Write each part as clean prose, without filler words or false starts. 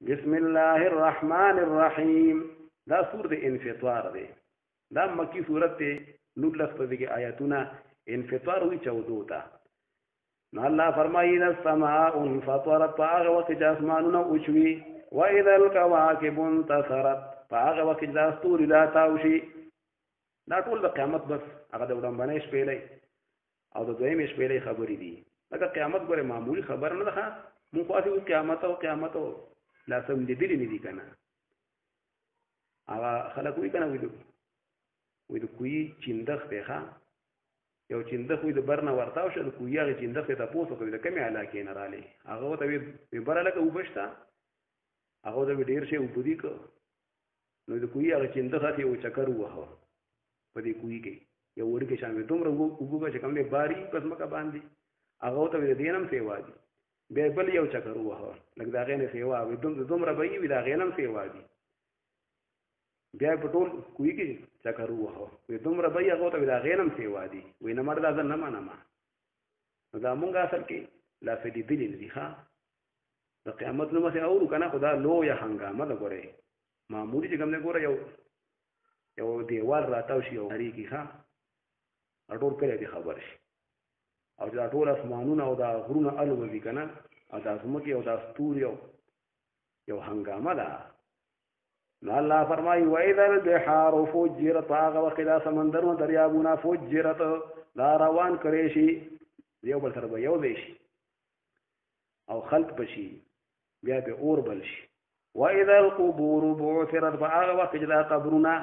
بسم الله الرحمن الرحیم دا سورۃ انفطار دی دا مکی سورۃ ته نولس په دغه آیاتونه انفطار وی 14 تا نو الله فرمایي السماء انفطرت هغه وخت چې اسمانونه اوچوي و اذا الكواكب انتصرت هغه وخت چې ستوري لا تاوشي دا ټول د قیامت بس هغه د وړاندې شپېلې او د دویمې شپېلې خبرې دي دا قیامت ګوره معمولی خبر نه ده مونږ خو قیامت او لا سم لیدلی نه دي کنه هغه خلک وی کنه وی د کوی چیندخ ته یو چیندخ وی د برنه ورتاو شه د کوی هغه چیندخ ته پوسو کوي د کمی علاقې نه رالی هغه ته وی براله کې وبشتا هغه د ډیر شی وبدي کو نو د کوی هغه چیندخ ته و چکر وه په دې کوی کې یو ورګه شامل دومره وګوګه چې کوم نه باری قسمه کا باندې هغه ته د دینم سیوا دي بیا بل یو چکر وه لکه دا غینه سیوا وي دومره به وي دا غینم سیوا دي بیا په ټول کوی کې چکر وه وي دومره به هغه ته دا غینم سیوا دي وي نه مردا نه مانما دا مونږ اصل کې لا فدی دلی نه دي ښا د قیامت نو مته اورو کنه خدا لو یا هنګامه ده ګوره معمولی چې کوم نه ګوره یو دیوال راتاو شي او هری کې ښا اټول کړي دي خبر شي او دا ټول اسمانونه او دا غرونه الوزي کنه او دا زمکه او دا ستوري یو هنګامه ده نو الله فرمایي واذا البحار فجرت هغه وخت دا سمندرونه دریابونه فجرت دا روان کړي شي یو بل سره یو دی شي او خلق بشي بیا به اور بل شي واذا القبور بعثرت هغه وخت دا قبرونه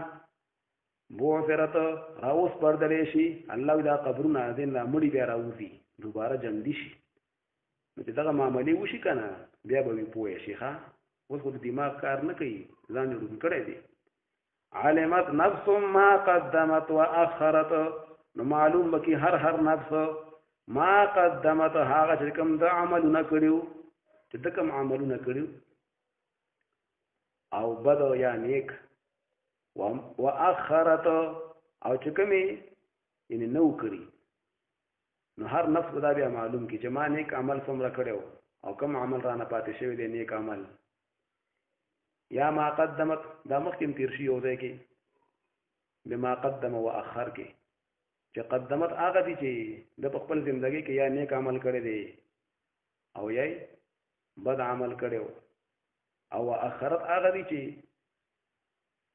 بعثرت راوس پردلې شي الله دا قبرونه دین لا مړي بیا راوځي دوباره جمع شي نو چې دغه معاملې وشي کنه بیا به پوه شي ښا اوس خو دماغ کار نه کوي ځان جوړ کړی دی علمت نفس ما قدمت واخرت نو معلوم بکی هر نفس ما قدمت هغه چې کوم د عملونه کړیو چې د کوم عملونه کړیو او بد یا نیک واخرت او چې کومې یعنی نو کړی نو هر نفس دا بیا معلوم کی چې ما نیک عمل څومره کړو او کوم عمل رانه پاتې شوی دی نیک عمل یا ما قدمت دا مخکې تیر شي یو ځای کې بما قدم واخر کې چې قدمت هغه دي چې د خپل ژوندۍ کې یا نیک عمل کړی دی او یا بد عمل کړو او اخرت هغه دي چې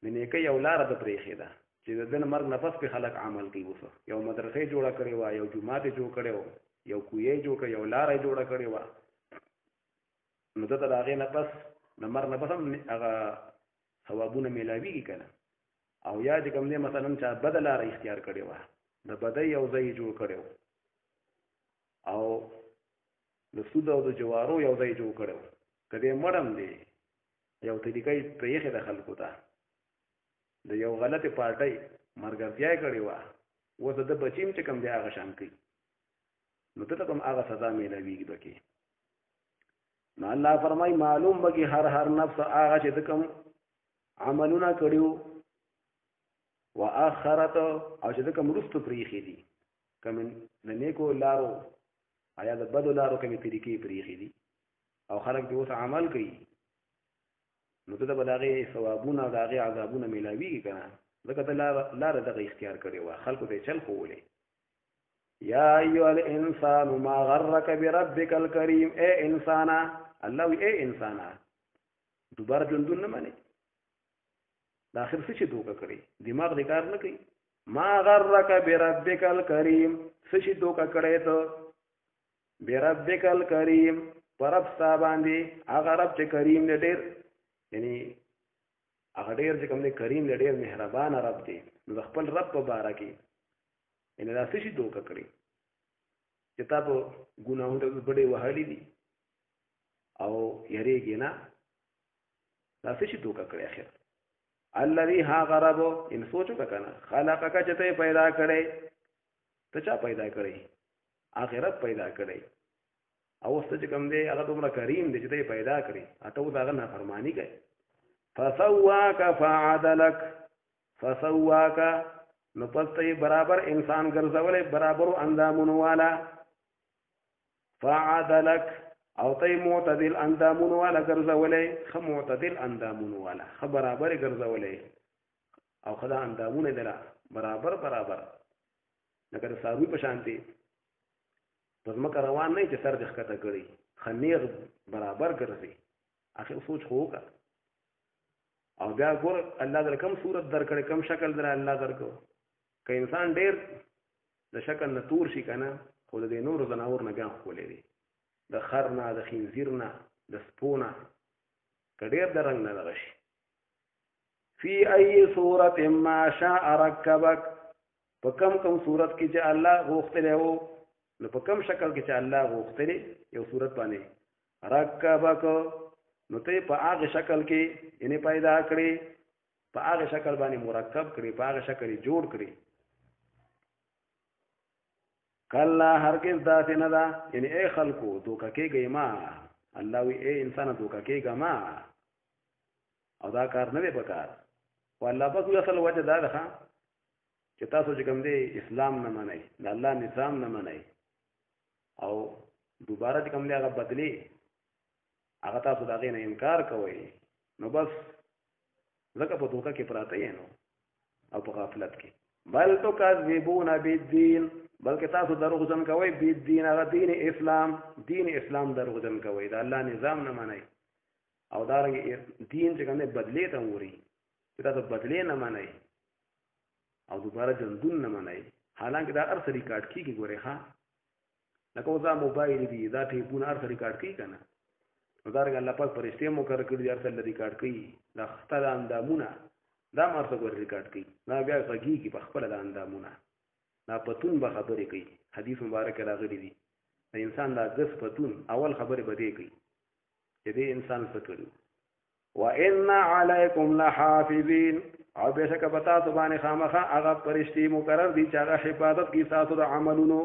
منې کې یو لار د پرېخې ده چې د دن مرګ نفس په خلق عمل کوي وسه یو مدرسې جوړه کړې و یو جمعه جوړ کړې و یو کوی جوړ کړ یو لار جوړه کړې و نو د هغه نفس د مرګ نفس هم هغه ثوابونه ملاويږي کنه او یا چې کوم دې مثلا چا بدل لار اختیار کړې و د بدای یو ځای جوړ کړو او د سود او د جوارو یو ځای جوړ کړو کله مړم دی یو طریقې پرېخې د خلکو ته د یو غلطه پارټي مرګرتیا کړی و وته د بچیم چې کوم دی هغه شان کوي نو ته کوم هغه سزا ملويږي بکی نو الله فرمای معلوم بکی هر نفس هغه چې کوم عملونه کړیو واخرت او چې کوم رستو پریخي دي کوم د نیکو لارو آیا د بدو لارو کومې طریقې پریخي دي او خلک به اوس عمل کوي نو ته د بلاغه ثوابونه او دغه عذابونه ملاويږي کنه ځکه ته لار دغه اختیار کړی و خلکو ته چل خولې یا ایها الانسان ما غرك بربك الكريم اے انسان الله اے انسان دوباره ژوندون نه مانی دا اخر څه چې دوکه کړی دماغ دې کار نه کوي ما غرك بربك الكريم څه چې دوکه کړی ته بربك الكريم پرب صاحباندې هغه رب چې کریم دې ډېر یعنی هغه ډېر چې کوم دی کریم دی ډېر مهربان رب دی نو د خپل رب په باره کې یعنی دا څه شي دوکه کړی چې تا په ګناهونو ته بډې وهلي دي او یریږي نه دا څه شي دوکه کړی اخر الذي هاغه رب ان سوچو کنه خلقک چې ته پیدا کړی ته چا پیدا کړی آخرت پیدا کړی او ست چې کوم دی هغه دومره کریم دی چې ته پیدا کړی اته و داغه نافرمانی کوي فسواک فعدلک فسواک نو پسته برابر انسان ګرځولې برابر اندامونو والا فعدلک او ته معتدل اندامونو والا ګرځولې خ معتدل اندامونو والا خ برابر ګرځولې او خدا اندامونه دلا برابر لکه ساروی په شانتي پس مکه روان نه چې سر د ښکته کړي خنیغ برابر ګرځي اخر سوچ خو کا او بیا ګور الله در کم صورت درکړي کم شکل در الله درکو که انسان ډیر د شکل نه تور شي کنه خو د نور زناور نه بیا خولې دي د خر نه د خنزیر نه د سپونه که ډیر د رنګ نه دغه شي فی ای صورت ما شاء رکبک په کم صورت کې چې الله غوښتلی وو نو په کم شکل کې چې الله غوښتلی یو صورت باندې رکبک نو ته په هغه شکل کې یعنی پیدا کړي په هغه شکل باندې مرکب کړي په هغه شکل جوړ کړي کله هرگز داسې نه ده یعنی ای خلکو دوکه کېږئ ما الله وی ای انسان دوکه کېږه ما او دا کار نه دی پکار او الله پاک اصل وجه دا ده چې تاسو چې کوم دی اسلام نه منئ د الله نظام نه منئ او دوباره چې کوم دی هغه بدلی هغه تاسو د هغې نه انکار کوئ نو بس ځکه په دوکه کې پراته یې نو او په غفلت کې بل تکذبون بالدین بلکې تاسو دروغجن کوئ بالدین هغه دین اسلام دروغجن کوئ د الله نظام نه منئ او دارنګه دین چې کوم دی بدلی ته ووري چې تاسو بدلی نه منئ او دوباره جندون نه منئ حالانکه دا هر څه ریکارډ کېږي ګورئ ښه لکه اوس دا موبایل دي دا ټیپونه هر څه ریکارډ کوي که نه نو دارنګه الله پاک فرشتې مقرر کړي دي هر څه ریکارډ کوي دا خسته د اندامونه دا هم هر څه ګورې ریکارډ کوي دا بیا غږېږي په خپله د اندامونه دا پتون به خبرې کوي حدیث مبارک راغلی دي د انسان دا ګس پتون اول خبرې به دې کوي چې دې انسان څه کړي وَإِنَّ عَلَيْكُمْ لَحَافِظِينَ او بشک پتا تو باندې خامخا هغه فرشتي مقرر دي چې هغه حفاظت کوي تاسو د عملونو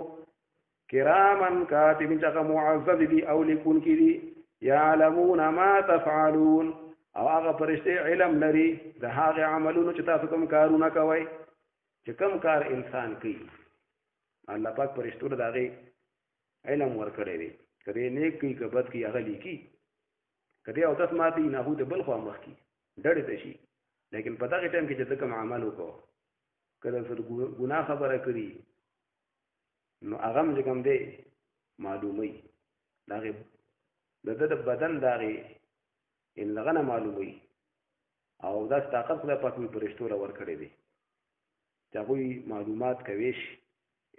کرامن کاتبین چې هغه معزز دي او لیکون کې دي یعلمون ما تفعلون او هغه فرشتي علم لري د هغه عملونو چې تاسو کوم کارونه کوي چې کوم کار انسان کوي الله پاک فرشتو له هغه علم ورکړي دي کله نیک کوي که بد کوي هغه لیکي کله او تاسو ماتي نه هو د بل خو مخ کی ډړې ته شي لیکن په دغه ټایم کې چې کوم عمل وکړو کله څه ګناه خبره کړي نو هغه هم چې کوم دی معلومي دغه د بدن دغه ان لغنه معلومي او دا طاقت خدای پاک وي فرشتو له ورکړي دي چې هغوی معلومات کوي شي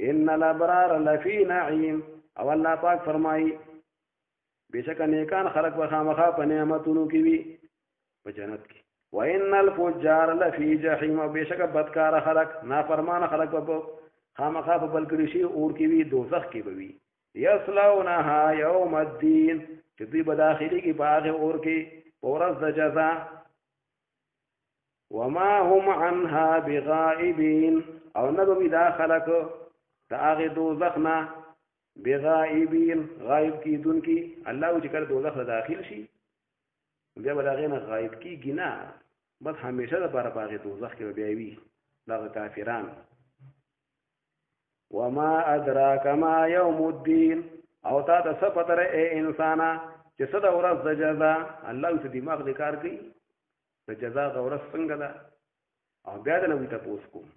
ان الابرار لفی نعیم او الله پاک فرمایي بشک نیکان خلق به خامخا په نعمتونو کې وي په جنت کې وَإِنَّ الْفُجَّارَ لَفِي جَحِيمٍ بشک بدکار خلق نافرمان خلق په خامخا په بل کړي شي اور کې وي دوزخ کې به وي یصلونها یوم الدین چې دوی به داخلي کې په هغه اور کې په ورځ د جزا وما هم عنها بغائبین او نه به دا خلق د هغې دوزخ نه بغائبین غایب کیدونکي الله چې کله دوزخ ته داخل شي بیا به د هغې نه غایب کېږي نه بس همیشه دپاره په هغې دوزخ کې به بیا وي دغه کافران وما ادراک ما یوم الدین او تا ته څه پته ای انسانه چې څه د ورځ د جزا الله څه دماغ دې کار کوي د جزا د ورځ څنګه ده او بیا د نه وي تپوس کوم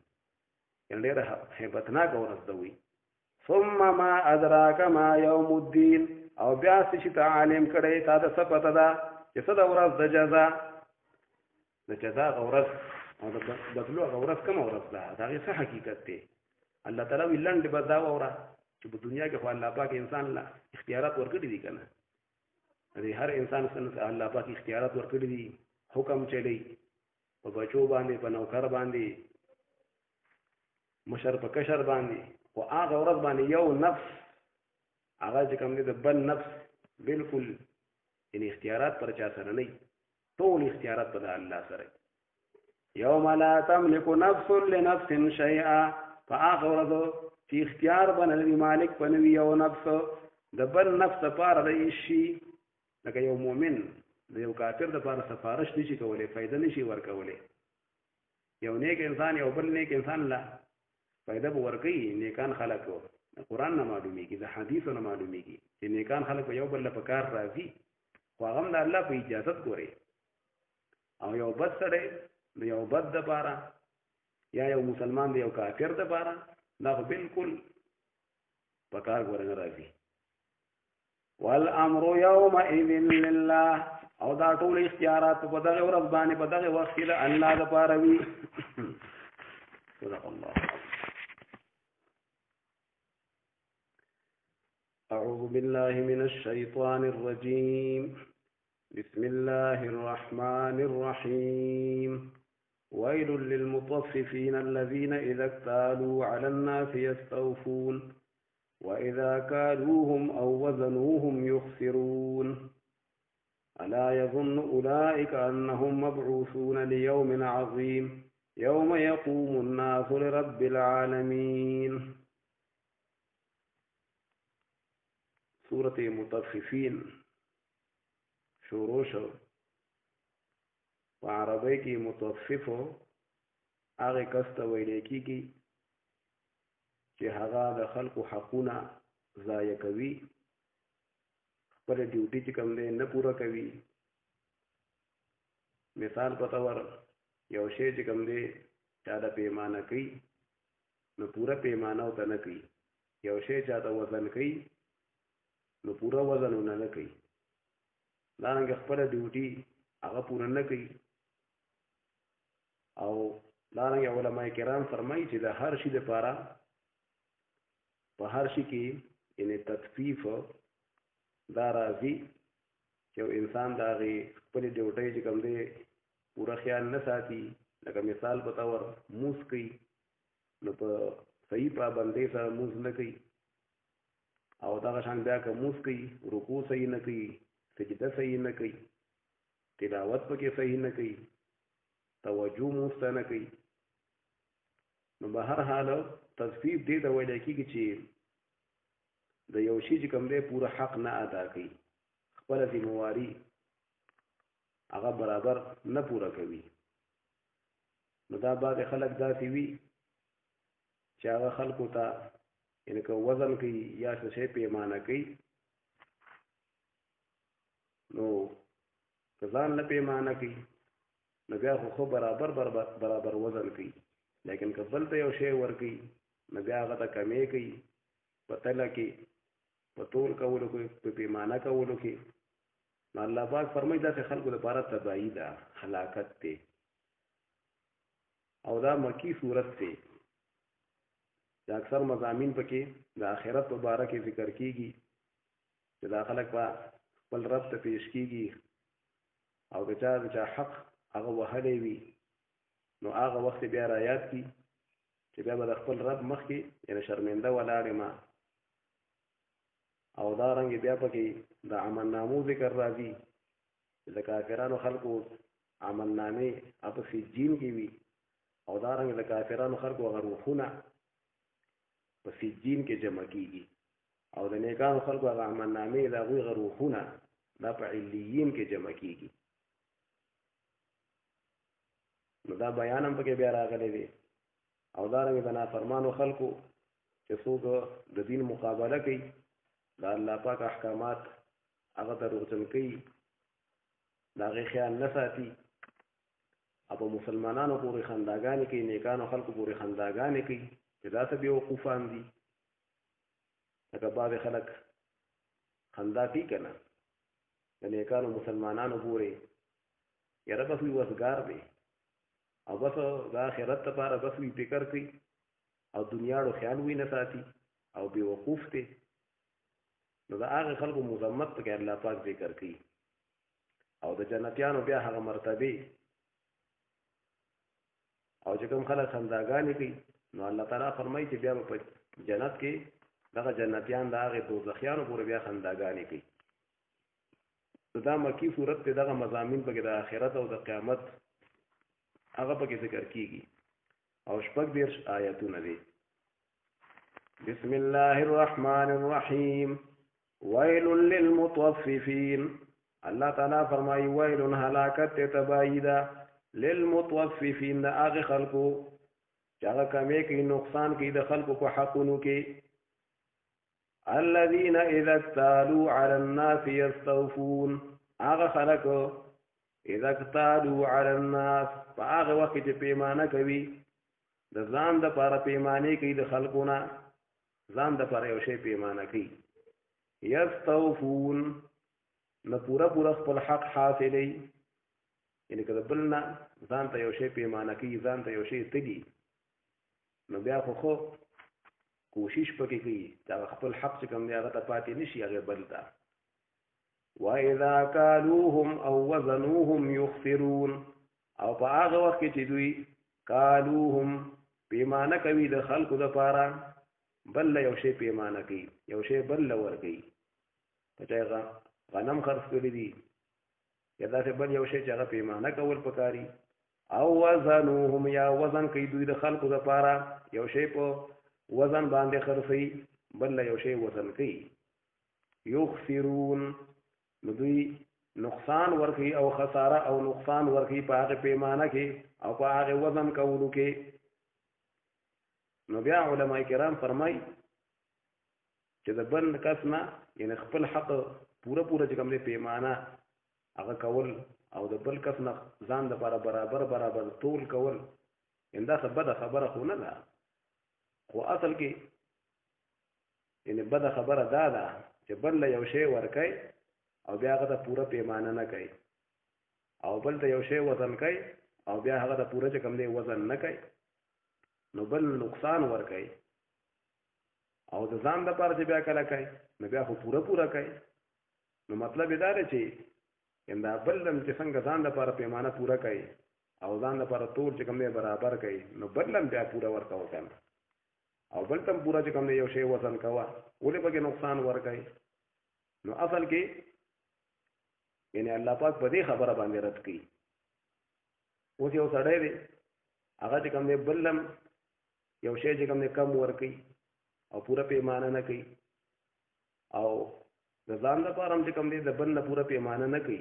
یعنې ډېره هیبتناکه ورځ ده وي ثم ما ادراک ما یوم الدین او بیا څه شي ته عالم کړی تا ته څه پته ده چې څه د ورځ د جزا د جزا هغه ورځ او د بدلو هغه ورځ کومه ورځ ده د هغې څه حقیقت دی الله تعالی وی لنډ به دا واوره چې په دنیا کې خو الله پاک انسان له اختیارات ورکړي دي که نه د هر انسان سره الله پاک اختیارات ورکړي دي حکم چلی په بچو باندې په نوکر باندې مشر په کشر باندې خو هغه ورځ باندې یو نفس هغه چې کوم دی د بل نفس بالکل یعنې اختیارات پر چا سره نه ټول اختیارات په د الله سره یوم لا تملک نفس لنفس شیئا په هغه ورځ چې اختیار به نه لري مالک به نه وي یو نفس د بل نفس دپاره د هېڅ شي لکه یو مؤمن د یو کافر دپاره سفارش نشي کولی فایده نشي ورکولی یو نیک انسان یو بل نیک انسان له فایده به ورکوي نیکان خلک د قرآن نه معلومیږي د حدیثو نه معلومیږي چې نیکان خلک یو بل په کار راځي خو هغه هم د الله په اجازت ګوري او یو بد سړی د یو بد دپاره یا یو مسلمان د یو کافر دپاره دا خو بالکل په کار ګوره نه راځي والامر یومئذ لله او دا ټول اختیارات په دغه ورځ باندې په دغه وخت کې د الله دپاره وي صدق الله أعوذ بالله من الشيطان الرجيم بسم الله الرحمن الرحيم ويل للمطففين الذين إذا اكتالوا على الناس يستوفون وإذا كالوهم أو وزنوهم يخسرون ألا يظن أولئك أنهم مبعوثون ليوم عظيم يوم يقوم الناس لرب العالمين سورة مطففين شروع شو په عربی کې مطففو هغه کس ته ویل کېږي چې هغه د خلکو حقونه ضایع کوي خپل ډیوټي چې کوم دی نه پوره کوي مثال په تور یو شی چې کوم دی چا د پیمانه کوي نو پوره پیمانه ورته نه کوي یو شی چا ته وزن کوي نو پوره وزنونه نه کوي دارنګه خپل ډیوټي هغه پوره نه کوي او دارنګه علماء کرام فرمایي چې د هر شي لپاره په هر شي کې یعنی تطفیف دا راځي چې یو انسان د هغې خپلې ډیوټۍ چې کوم دی پوره خیال نه ساتي لکه مثال په طور مونځ کوي نو په صحیح پابندۍ سره مونځ نه کوي او دغه شان بیا که مونځ کوي رکوع صحیح نه کوي سجده صحیح نه کوي تلاوت پکې صحیح نه کوي توجه مونځ ته نه کوي نو به هر حال تصفیف دې ته ویل کېږي چې د یو شي چې کوم دی پوره حق نه ادا کوي خپله ذمواري هغه برابر نه پوره کوي نو دا بعضې خلک داسې وي چې هغه خلکو ته یعنې که وزن کوي یا څه شی پیمانه کوي نو که ځان نه پیمانه کوي نو بیا خو برابر وزن کوي لیکن که بل ته یو شی ورکوي نو بیا هغه ته کمی کوي په تله کې په تول کولو کې په پیمانه کولو کې نو الله پاک فرمایي داسې خلکو لپاره تباهي ده هلاکت دی او دا مکی صورت دی د اکثر مضامین پکې د آخرت په باره کې ذکر کیږي چې دا خلک به خپل رب ته پیش کیږي او د چا حق هغه وهلی وي نو هغه وخت بیا رایاد کی چې بیا به د خپل رب مخکې یعنې شرمنده ولاړې ما او دا رنګ بیا پکې د عملنامو ذکر راځي د کافرانو خلکو عملنامې په سجین کې وي او دا رنګ د کافرانو خلکو هغه روحونه په سجین کې جمع کیږي او د نیکانو خلکو هغه عملنامې د هغوی هغه روحونه دا په علیین کې جمع کیږي نو دا بیان هم پکې بیا راغلی دی او دا رنګ د نافرمانو خلکو چې څوک د دین مقابله کوي د الله پاک احکامات هغه دروغجن کوي د هغې خیال نه ساتي او په مسلمانانو پورې خنداګانې کوي نیکانو خلکو پورې خنداګانې کوي چې دا څه بېوقوفان دي لکه بعضې خلک خندا کوي که نه د نیکانو مسلمانانو پورې یاره بس وي وزګار دی او بس د آخرت لپاره بس وي فکر کوي او دنیاړو خیال وي نه ساتي او بېوقوف دی نو د هغې خلکو مذمت پکې الله پاک ذکر کوي او د جنتیانو بیا هغه مرتبې او چې کوم خلک خنداګانې کوي نو الله تعالی فرمایي چې بیا به په جنت کې دغه جنتیان د هغې دوزخیانو پورې بیا خنداګانې کوي نو دا مکی صورت کې دغه مضامین پکې د آخرت او د قیامت هغه پکې ذکر کیږي او شپږ دېرش آیتونه دي بسم الله الرحمن الرحیم ویل للمطففین الله تعالی فرمایي ویل هلاکت تباهی ده للمطففین د هغې خلکو چې هغه کمی کوي نقصان کوي د خلکو په حقونو کې الذين اذا اكتالوا على الناس يستوفون هغه خلق اذا اكتالوا على الناس هغه وخت چې پیمانه کوي د ځان د پاره پیمانه کوي د خلقونه ځان د پاره یو شی پیمانه کوي یستوفون نو پورا خپل حق حاصلې یعنی کله بلنا ځان ته یو شی پیمانه کوي ځان ته یو شی تدي نو بیا خو کوشش پکې کوي دا خپل حق چې کوم دی هغه ته پاتې نشي هغه بلتا واذا كالوهم او وزنوهم يخسرون او په هغه وخت چې دوی کالوهم پیمانه کوي د خلکو لپاره بل یو شی پیمانه کوي یو شی بل ور کوي پچایغه غنم خرڅ کړی دي یا دا بل یو شی چې هغه پیمانه کول پکاري او وزنوهم یا وزن کوي دوی د خلکو لپاره یو شی په وزن باندې خرڅي بل یو شی وزن کوي یخسرون نو دوی نقصان ورکي او خساره او نقصان ورکي په هغه پیمانه کې او په هغه وزن کولو کې نو بیا علماء کرام فرمای چې د بل کس نه یعنی خپل حق پورا چې کوم دی پیمانه هغه کول او د بل کس نه ځان د برابر طول کول انده خبره خو نه ده خو اصل کې یعنی بده خبره ده چې بل یو شی ورکای او بیا هغه د پورا پیمانه نه کوي او بل ته یو شی وزن کوي او بیا هغه د پورا چې کوم دی وزن نه کوي نو بل نقصان ورکای او د ځان د پاره چې بیا کله کوي نو بیا خو پورا کوي نو مطلب دا دی چې انده بل لم چې څنګه ځان د پاره پیمانه پورا کوي او ځان د پاره طول چې کوم دی برابر کوي نو بل لم بیا پورا ورکاو کنه او بل تم پورا چې کوم دی یو شی وزن کوا ولې پکې نقصان ورکای نو اصل کې یعنی الله پاک په دې خبره باندې رد کړي اوس یو سړی دی هغه چې کوم دی بل لم یو شی چې کوم دی کم ورکي او پورا پیمانه نه کوي او د ځان لپاره هم چې کوم دی د بل نه پورا پیمانه نه کوي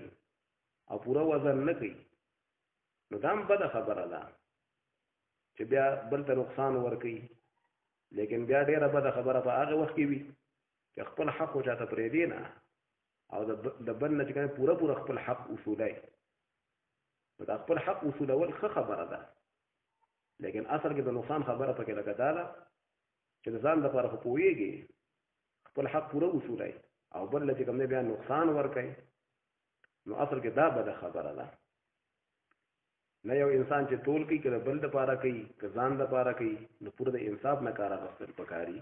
او پورا وزن نه کوي نو دا هم بده خبره ده چې بیا بل ته نقصان ورکي لیکن بیا ډیره بده خبره په هغه وخت کې وي چې خپل حق چاته پرېږدي نه او د بل نه چې کوم پورا خپل حق اصولای نو دا خپل حق اصولول ښه خبره ده لیکن اصل کې د نقصان خبره پکې لګه ده چې د ځان لپاره خو پوهېږي خپل حق پوره اصولای او بل چې کوم بیا نقصان ورکوي نو اصل کې دا بده خبره ده نه یو انسان چې طول کوي که بل دپاره کوي که ځان دپاره کوي نو پوره د انصاف نه کار اخیستل پکاري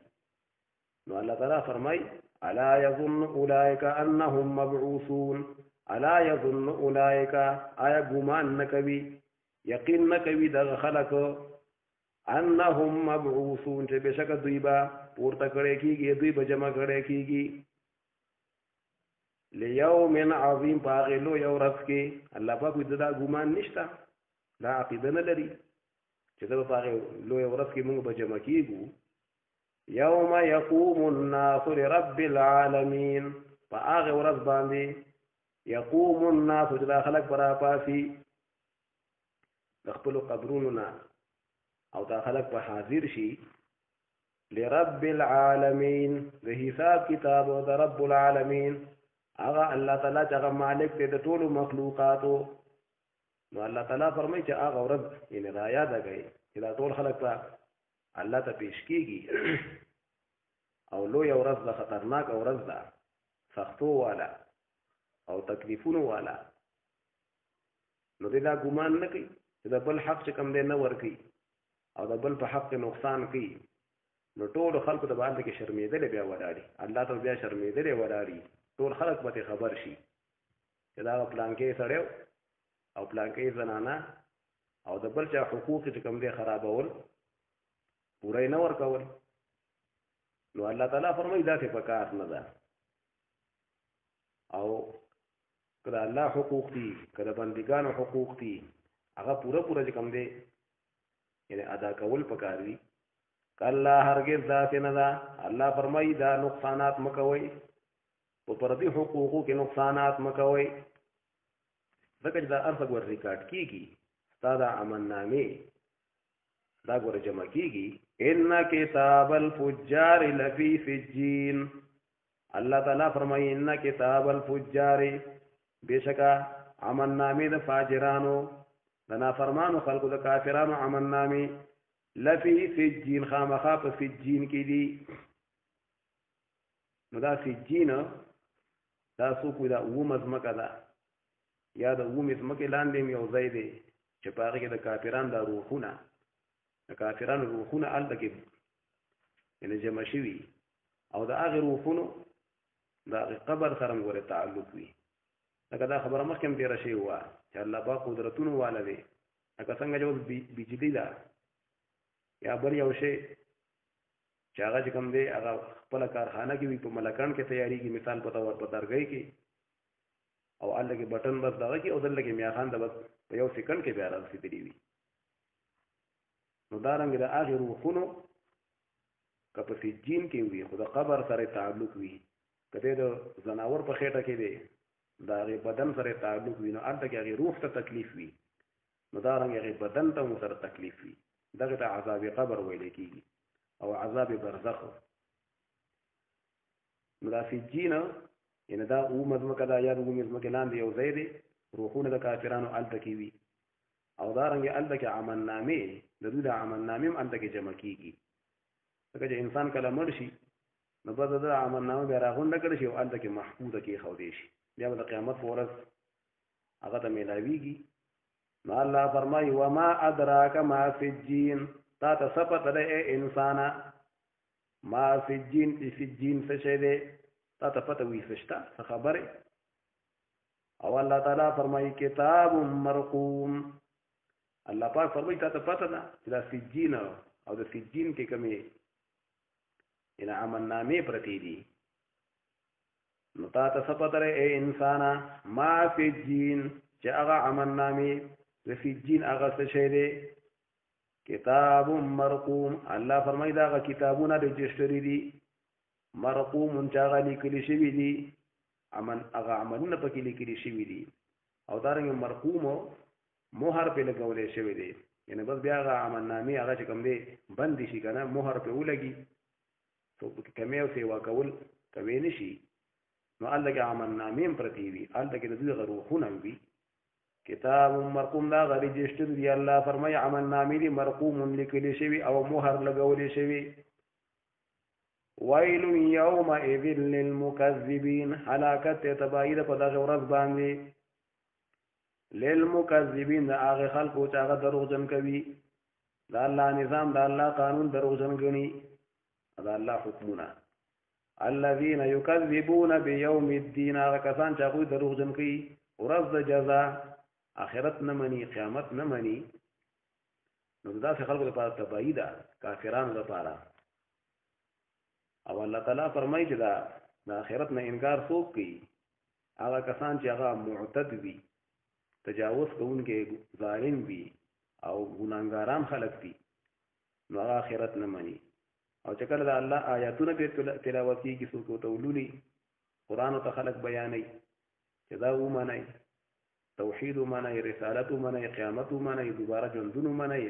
نو الله تعالی فرمای الا یظن اولئک انهم مبعوثون الا یظن اولئک آیا ګمان نه کوي یقین نه کوي دغه خلک انهم مبعوثون چې بشک دوی به پورته کړی کېږي دوی به جمع کړی کېږي لیوم عظیم په هغې لویه ورځ کې الله پاک وایي دا ګمان نشته دا عقیده نه لري چې زه به په هغې لویه ورځ کې موږ به جمع کېږو یوم یقوم الناس لرب العالمین په هغې ورځ باندې یقوم الناس چې دا خلک به راپاسي د خپلو قبرونو نه او دا خلک به حاضر شي لرب العالمین د حساب کتاب او د رب العالمین هغه الله تعالی چې هغه مالک دی د ټولو مخلوقاتو نو الله تعالی فرمایي چې هغه ورځ یعنې را یاده کړئ چې دا ټول خلک به الله ته پیش کېږي او لویه ورځ ده خطرناکه ورځ ده سختو والا او تکلیفونو والا نو دی دا ګمان نه کوي چې د بل حق چې کوم دی نه ورکوي او د بل په حق کې نقصان کوي نو ټولو خلکو ته باندې کې شرمېدلې بیا ولاړي الله ته بیا شرمېدلې ولاړي ټول خلک به خبر شي چې دا پلانکې سړی او پلانکې زنانه او د بل چا حقوق چې کوم دی خرابول پوره نه ورکول نو الله تعالی فرمایي دا په کار نه ده او کله الله حقوق دي کله بندګانو حقوق دي هغه پوره چې کوم دی یعنی ادا کول پکار دي کله هرگز داسې نه ده الله فرمایي دا نقصانات مکوئ په پردي حقوقو کې نقصانات مکوئ ځکه چې دا ارث ګور ریکارډ کېږي ستا دا امننامې دا ګوره جمع کېږي ان کتاب الفجار لفی سجین الله تعالی فرمایي ان کتاب الفجار بشکا عمل نامې د فاجرانو د نافرمانو خلقو د کافرانو عمل نامې لفی سجین خامخا په سجین کې دي. نو دا سجین دا څوک دا مزمکه ده یا د مزمکې لاندې یو ځای دی چې په هغې کې د کافرانو دا روحونه د کافرانو روحونه هلته کې یعنې جمع شوي او د هغې روحونو د هغې قبر سره هم ګورې تعلق وي. لکه دا خبره مخکې هم تېره شوې وه چې الله پاک قدرتونو والا دی. لکه څنګه چې اوس بجلي ده یا بل یو شی چې هغه چې کوم دی هغه خپله کارخانه کې وي په ملکان کې تیارېږي، مثال په طور په درګۍ کې، او هلته کې بټن بس دغه کې او دلته کې میاخان د بس په یو سیکنډ کې بیا رارسېدلي وي. نو دارنګې د هغې روحونو که په سجین کې وي خو د قبر سره تعلق وي، که دی د ځناور په خېټه کې دی د هغې بدن سره تعلق وي، نو هلته کې هغې روح ته تکلیف وي، نو دارنګې هغې بدن ته هم سره تکلیف وي. دغې ته عذاب قبر ویلی کېږي او عذاب برزخ. نو دا سجین یعنې دا مزمکه ده یا د مزمکې لاندې یو ځای دی، روحونه د کافرانو هلته کې وي، او دارنګې هلته کې عملنامې د دوی د عملنامې هم هلته کې جمع کېږي. ځکه چې انسان کله مړ شي نو بس د عملنامه بیا راغونډه کړی شي او هلته کې محفوظه کېښودی شي، بیا به د قیامت په ورځ هغه ته میلاویږي. نو الله فرمایي وما ادراک ما سجین، تا ته څه پته ده ای انسانه ما سجین چې سجین څه شی دی، تا ته پته وي څه شته څه خبرې. او الله تعالی فرمایي کتاب مرقوم، الله پاک فرمایي تا ته پته ده چې دا سجین او د سجین کې کومې یعنې عملنامې پرتې دي. نو تا ته څه پته ده ای انسانه ما سجین چې هغه عملنامې د سجین هغه څه شی دی. کتاب مرقوم، الله فرمایي دا هغه کتابونه رجسټري دي، مرقوم چې هغه لیکلي شوي دي، هغه عملونه پکې لیکلي شوي دي، او دارنګې مرقوم مهر پې لګولی شوی دی، یعنې بس بیا هغه عملنامې هغه چې کوم دی بندې شي که نه مهر پې ولګي څوک پکې کمی او سیوا کول کوی نه شي. نو هلته کې عملنامې هم پرتې وي، هلته کې د دوی هغه روحونه هم وي. کتاب مرقوم دا هغه رجسټر دی، الله فرمایي عملنامې دي مرقوم لیکلي شوي او مهر لګولی شوي. ویل یومئذ للمکذبین، هلاکت ته تباهي ده په دغه ورځ باندې للمکذبین د هغې خلکو چې هغه دروغجن کوي، د الله نظام د الله قانون دروغجن ګڼي، د الله حکمونه. الذین یکذبون بیوم الدین، هغه کسان چې هغوی دروغجن کوي ورځ د جزا، آخرت نه مني، قیامت نه مني. نو د داسې خلکو لپاره تباهي ده، کافرانو لپاره. او الله تعالی فرمایي چې دا د آخرت نه انکار څوک کوي؟ هغه کسان چې هغه معتد وي، تجاوز کوونکي ظالم وي او ګناهګاران خلک وي، نو هغه آخرت نه مني. او چې کله د الله آیاتونه پرې تلاوت کېږي څوک ورته ولولي، قرآن ته خلک بیانوي چې دا ومنئ، توحید ومنئ، رسالت ومنئ، قیامت ومنئ، دوباره ژوندون ومنئ،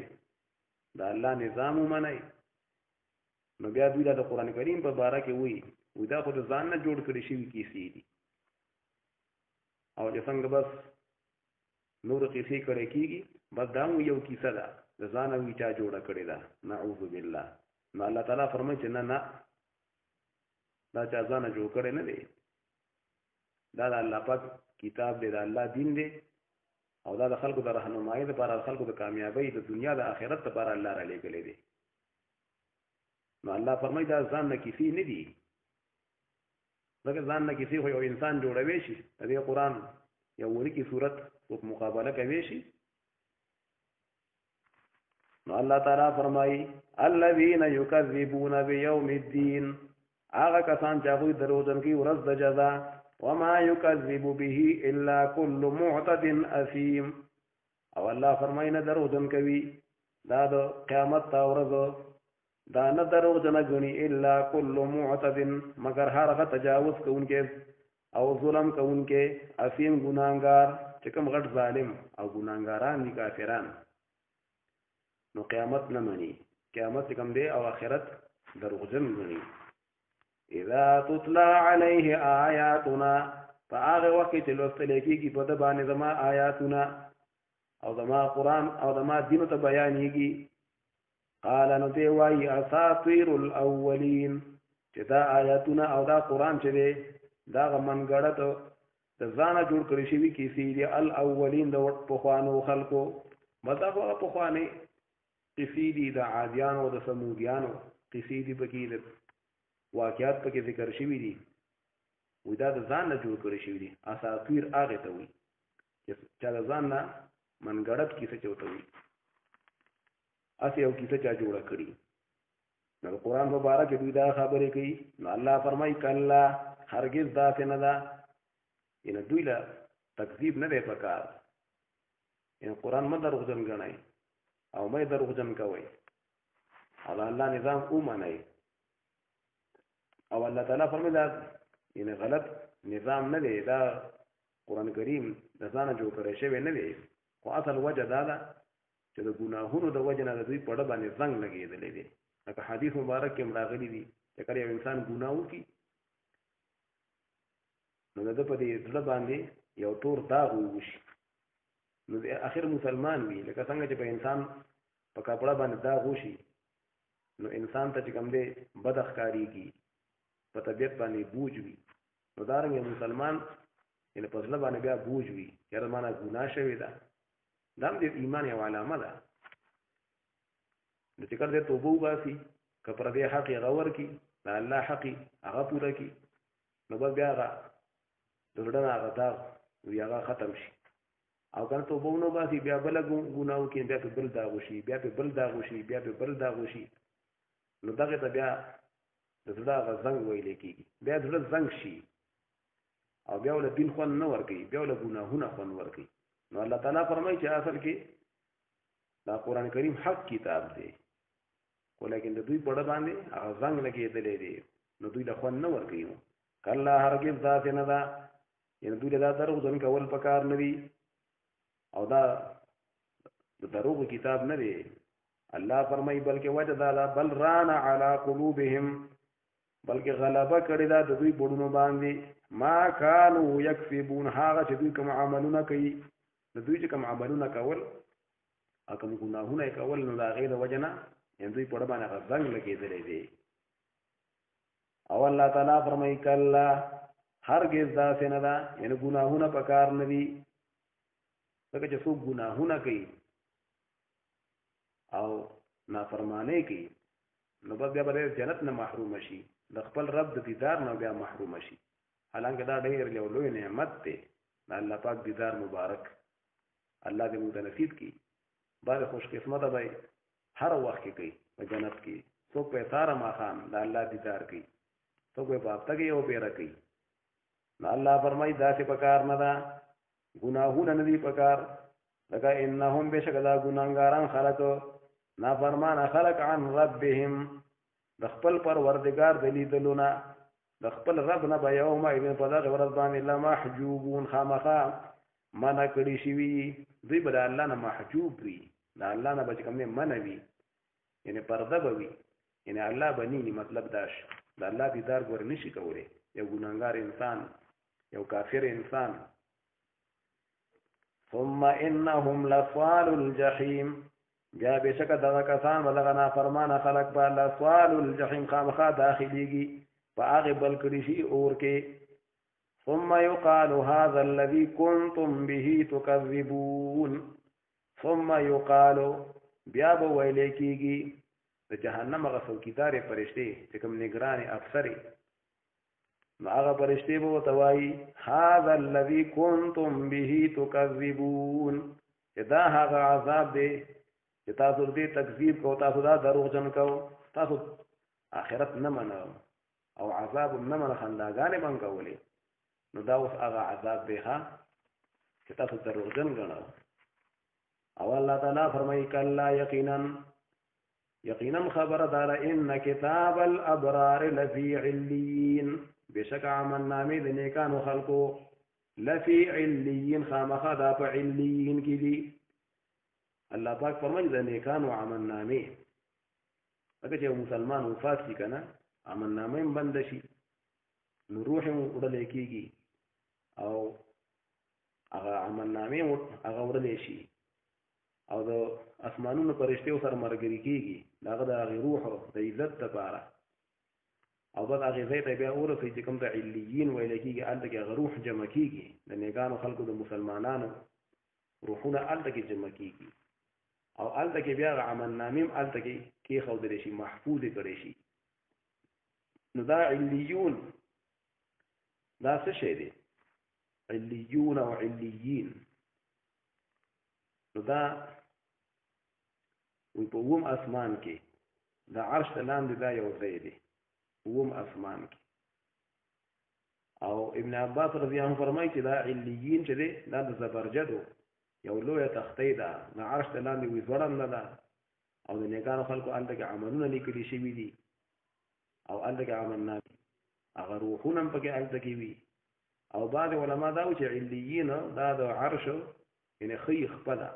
د الله نظام ومنئ، نو بیا دوی دا د قرآن کریم په باره کې وایي دا خو د ځان نه جوړ کړي شوي کیسې دي، او چې څنګه بس نور قیسې کړی کېږي بس دا هم یو کیسه ده د ځانه وي چا جوړه کړې ده، نعوذ بالله. نو الله تعالی فرمایي چې نه نه دا چا ځانه جوړ کړی نه دی، دا د الله پاک کتاب دی، د الله دین دی، او دا د خلکو د رهنمایۍ لپاره، د خلکو د کامیابۍ د دنیا د آخرت لپاره الله را لېږلی دی. نو الله فرمایي دا ځان نه کیسې نه دي، ځکه ځان نه کیسې خو یو انسان جوړوی شي، د دې قرآن یو وړوکې صورت څوک مقابله کوي شي. نو الله تعالی فرمایي الذین یکذبون بیوم الدین، هغه کسان چې هغوی دروغجن کوي ورځ د جزا. وما یکذب به الا کل معتد اثیم، او الله فرمایي نه دروغجن کوي دا د قیامت تا ورځ دا نه دروغجنه ګڼي الا کل معتد، مگر هر هغه تجاوز کوونکی او ظلم کوونکی، اثیم ګناهګار چې کوم غټ ظالم او ګناهګاران دي کافران، نو قیامت نه مني، قیامت چې کوم دی او آخرت دروغجن ګڼي. اذا تتلى عليه آیاتنا فآغه وقت چې لوستل کېږي په د باندې زما آیاتنا او زما قرآن او زما دین ته بیانېږي قال نو دی وایي اساطیر الاولین چې دا آیاتونه او دا قرآن چې دی دا منګړه د ځانه جوړ کړی شوي کیسې دي الاولین د پخوانو خلکو مطلب هغه پخوانې کیسې دي د عادیانو د سمودیانو کیسې دي پکې د واقعات پکې ذکر شوي دي وی دا د ځان نه جوړ کړی شوي دي اساطیر هغې ته وي چې د ځان نه منګړت کیسه چې ورته وي هسې یو کیسه چا جوړه کړي نو د قرآن په باره کې دوی دا خبرې کوي نو الله فرمایي کله هرګز داسې نه ده یعنې دوی له تکذیب نه دی پکار یعنې قرآن مه دروغجن ګڼئ او مه یې دروغجن کوئ او د الله نظام ومنئ او الله تعالی فرمایي دا یعنې غلط نظام نه دی دا قرآن کریم د ځانه جوړ کړی شوی نه دی خو اصل وجه دا ده چې د ګناهونو د وجه نه د دوی په ډه باندې زنګ لګېدلی دی لکه حدیث مبارک کې هم راغلي دي چې کله یو انسان ګناه وکړي نو د ده په دې زړه باندې یو تور داغ وشي نو اخر مسلمان وي لکه څنګه چې په انسان په کپړه باندې داغ وشي نو انسان ته چې کوم دی بد ښکارېږي په طبیعت باندې بوج وي نو دارنګه مسلمان یعنې په زړه باندې بیا بوج وي یاره مانه ګناه شوې ده دا هم د ایمان یو علامه ده نو چې کله دی توبه وباسي که پر دې حق یې هغه ورکړي د الله حق یې هغه پوره کړي نو بس بیا هغه د زړه نه هغه داغ وي هغه ختم شي او که نه توبه ونه وباسي بیا بله ګناه وکړي بیا پې بل داغ وشي بیا پې بل داغ وشي بیا پې بل داغ وشي نو دغې ته بیا د زړه هغه زنګ ویلی کېږي بیا زړه زنګ شي او بیا له دین خوند نه ورکوي بیا له ګناهونه خوند ورکوي نو الله تعالی فرمایي چې اصل کې دا قرآن کریم حق کتاب دی خو لیکن د دوی په ډه باندې هغه زنګ لګېدلی دی نو دوی له خوند نه ورکوي نو کله هرګز داسې نه ده یعنې دوی له دا دروغجن کول په کار نه وي او دا د دروغو کتاب نه دی الله فرمایي بلکې وجه دا ده بل ران علی قلوبهم بلکې غلبه کړې ده د دوی بړونو باندې ما کانو یکسبون هغه چې دوی کوم عملونه کوي د دوی چې کوم عملونه کول او کوم ګناهونه یې کول نو د هغې د وجه نه یعنې دوی په ډه باندې هغه زنګ لګېدلی دی او الله تعالی فرمایي کله هرګز داسې نه ده یعنې ګناهونه په کار نه دي ځکه چې څوک ګناهونه کوي او نافرمانۍ کوي نو بس بیا به جنت نه محرومه شي د خپل رب د دیدار نه بیا محرومه شي حالانکه دا ډېر یو لوی نعمت دی د الله پاک دیدار مبارک الله دې موږ ته نصیب کړي بعضې خوش قسمته به هر وخت کې کوي په جنت کې څوک په اتاره ماښام د الله دیدار کوي څوک به په هفته کې یو پیره کوي نو الله فرمایي داسې په کار نه ده ګناهونه نه دي په کار لکه انهم بېشکه دا ګناهګاران خلک نافرمانه خلک عن ربهم د خپل پروردګار د لیدلو نه د خپل رب نه به یومئذ په دغه ورځ باندې لمحجوبون خامخا منع کړي شوي دوی به د الله نه محجوب وي د الله نه به چې کوم دی منع وي یعنې پرده به وي یعنې الله به نیني مطلب دا شو د الله دیدار ګور نه شي کولی یو ګناهګار انسان یو کافر انسان ثم انهم لصال الجحیم بیا بېشکه دغه کسان به دغه نافرمانه خلک به لصال الجحیم خامخا داخلیږي په هغې بل کړي شي اور کې ثم يقال هذا الذي كنتم به تكذبون ثم يقال بیا به ویلی کېږي د جهنم هغه څوکیدارې فرشتې چې کوم نګرانې افسرې نو هغه فرشتې به ورته وایي هذا الذي كنتم به تكذبون چې دا هغه عذاب دی چې تاسو دې تکذیب کو تاسو دا دروغجن کو تاسو آخرت نه منو او عذاب نه منو خنداګانې به هم کولې نو دا اوس هغه عذاب دی ښه چې تاسو دروغجن ګڼو او الله تعالی فرمایي کله یقینا خبره داره ان کتاب الابرار لفی علیین بشک عملنامې د نیکانو خلکو لفی علیین خامخا دا په علیین کې دي الله پاک فرمایي د نیکانو عملنامې اګه چې مسلمان وفات شي کنه عملنامې هم بند شي نو روح هم وړلی کېږي او هغه عملنامې هغه وړلی شي او د اسمانونو فرشتو سره ملګري کېږي د هغه د هغې روح د عزت دپاره او بس هغې ځای ته بیا ورسوي چې کوم ته علیین ویلی کېږي هلته کې هغه روح جمع کېږي د نیکانو خلکو د مسلمانانو روحونه هلته کې جمع کېږي او هلته کې بیا هغه عملنامې هم هلته کې کېښودلی شي محفوظ یې کړی شي نو دا علیون دا څه شی دی علیون او علیین نو دا وی په اووم اسمان کې د عرش د لاندې دا یو ځای دی اووم اسمان کې او ابن عباس رضی الله عنه فرمایي چې دا علیین چې دی دا د زبرجدو یو لویه تختۍ ده د عرش د لاندې وی ځوړنده ده او د نیکانو خلکو هلته کې عملونه لیکلي شوي دي او هلته کې عملنامې هغه روحونه هم پکې هلته کې وي او بعض علما دا و چې علیین دا د عرش یعنې ښیي خپله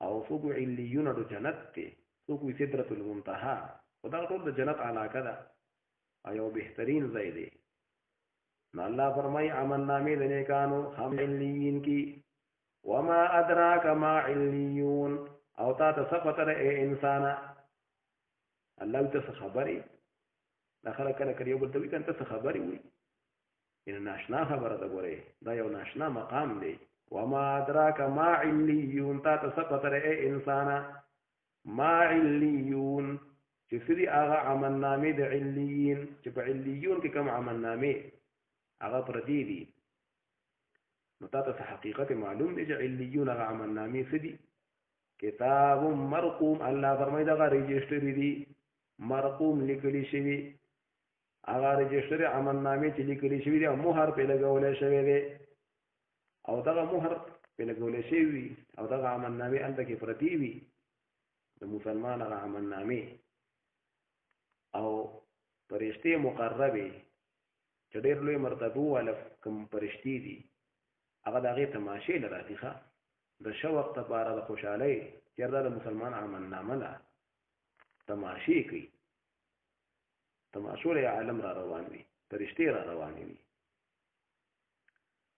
او څوک علیون د جنت دی څوک وي سدرة المنتهى خو دغه ټول د جنت علاقه ده او یو بهترین ځای دی نو الله فرمایي عملنامې د نیکانو هم علیین کی وما ادراک ما علیون او تا ته څه پته ده ای انسانه الله ته څه خبرې دا خلک کله کله یو بل ته وایي که ته څه خبرې وایي یعنې ناشنا خبره ده ګورې دا یو ناشنا مقام دی وما ادراک ما علیون تا ته څه پته ده ای انسانه ما علیون چې څه دي هغه عملنامې د علیین چې په علیون کې کوم عملنامې هغه پرتې دي نو تا ته حقیقت معلوم دی چې علیون هغه عملنامې څه دي کتاب مرقوم الله فرمایي دغه رجسټر دي مرقوم لیکلی شوي هغه رجسټر عملنامې چې لیکلی شوي دي او مهر پې لګولی شوی دی او دغه مهر پې لګولی شوي او دغه عملنامې هلته کې پرتې وي د مسلمان هغه عملنامې او فرشتې مقربې چې ډېر لوی مرتبو والا کوم فرشتې دي هغه د هغې تماشې له راځي ښه د شوق دپاره د خوشحالۍ چېرته د مسلمان عملنامه ده تماشې کوي تماشو له عالم را روان وي فرشتې را روانې وي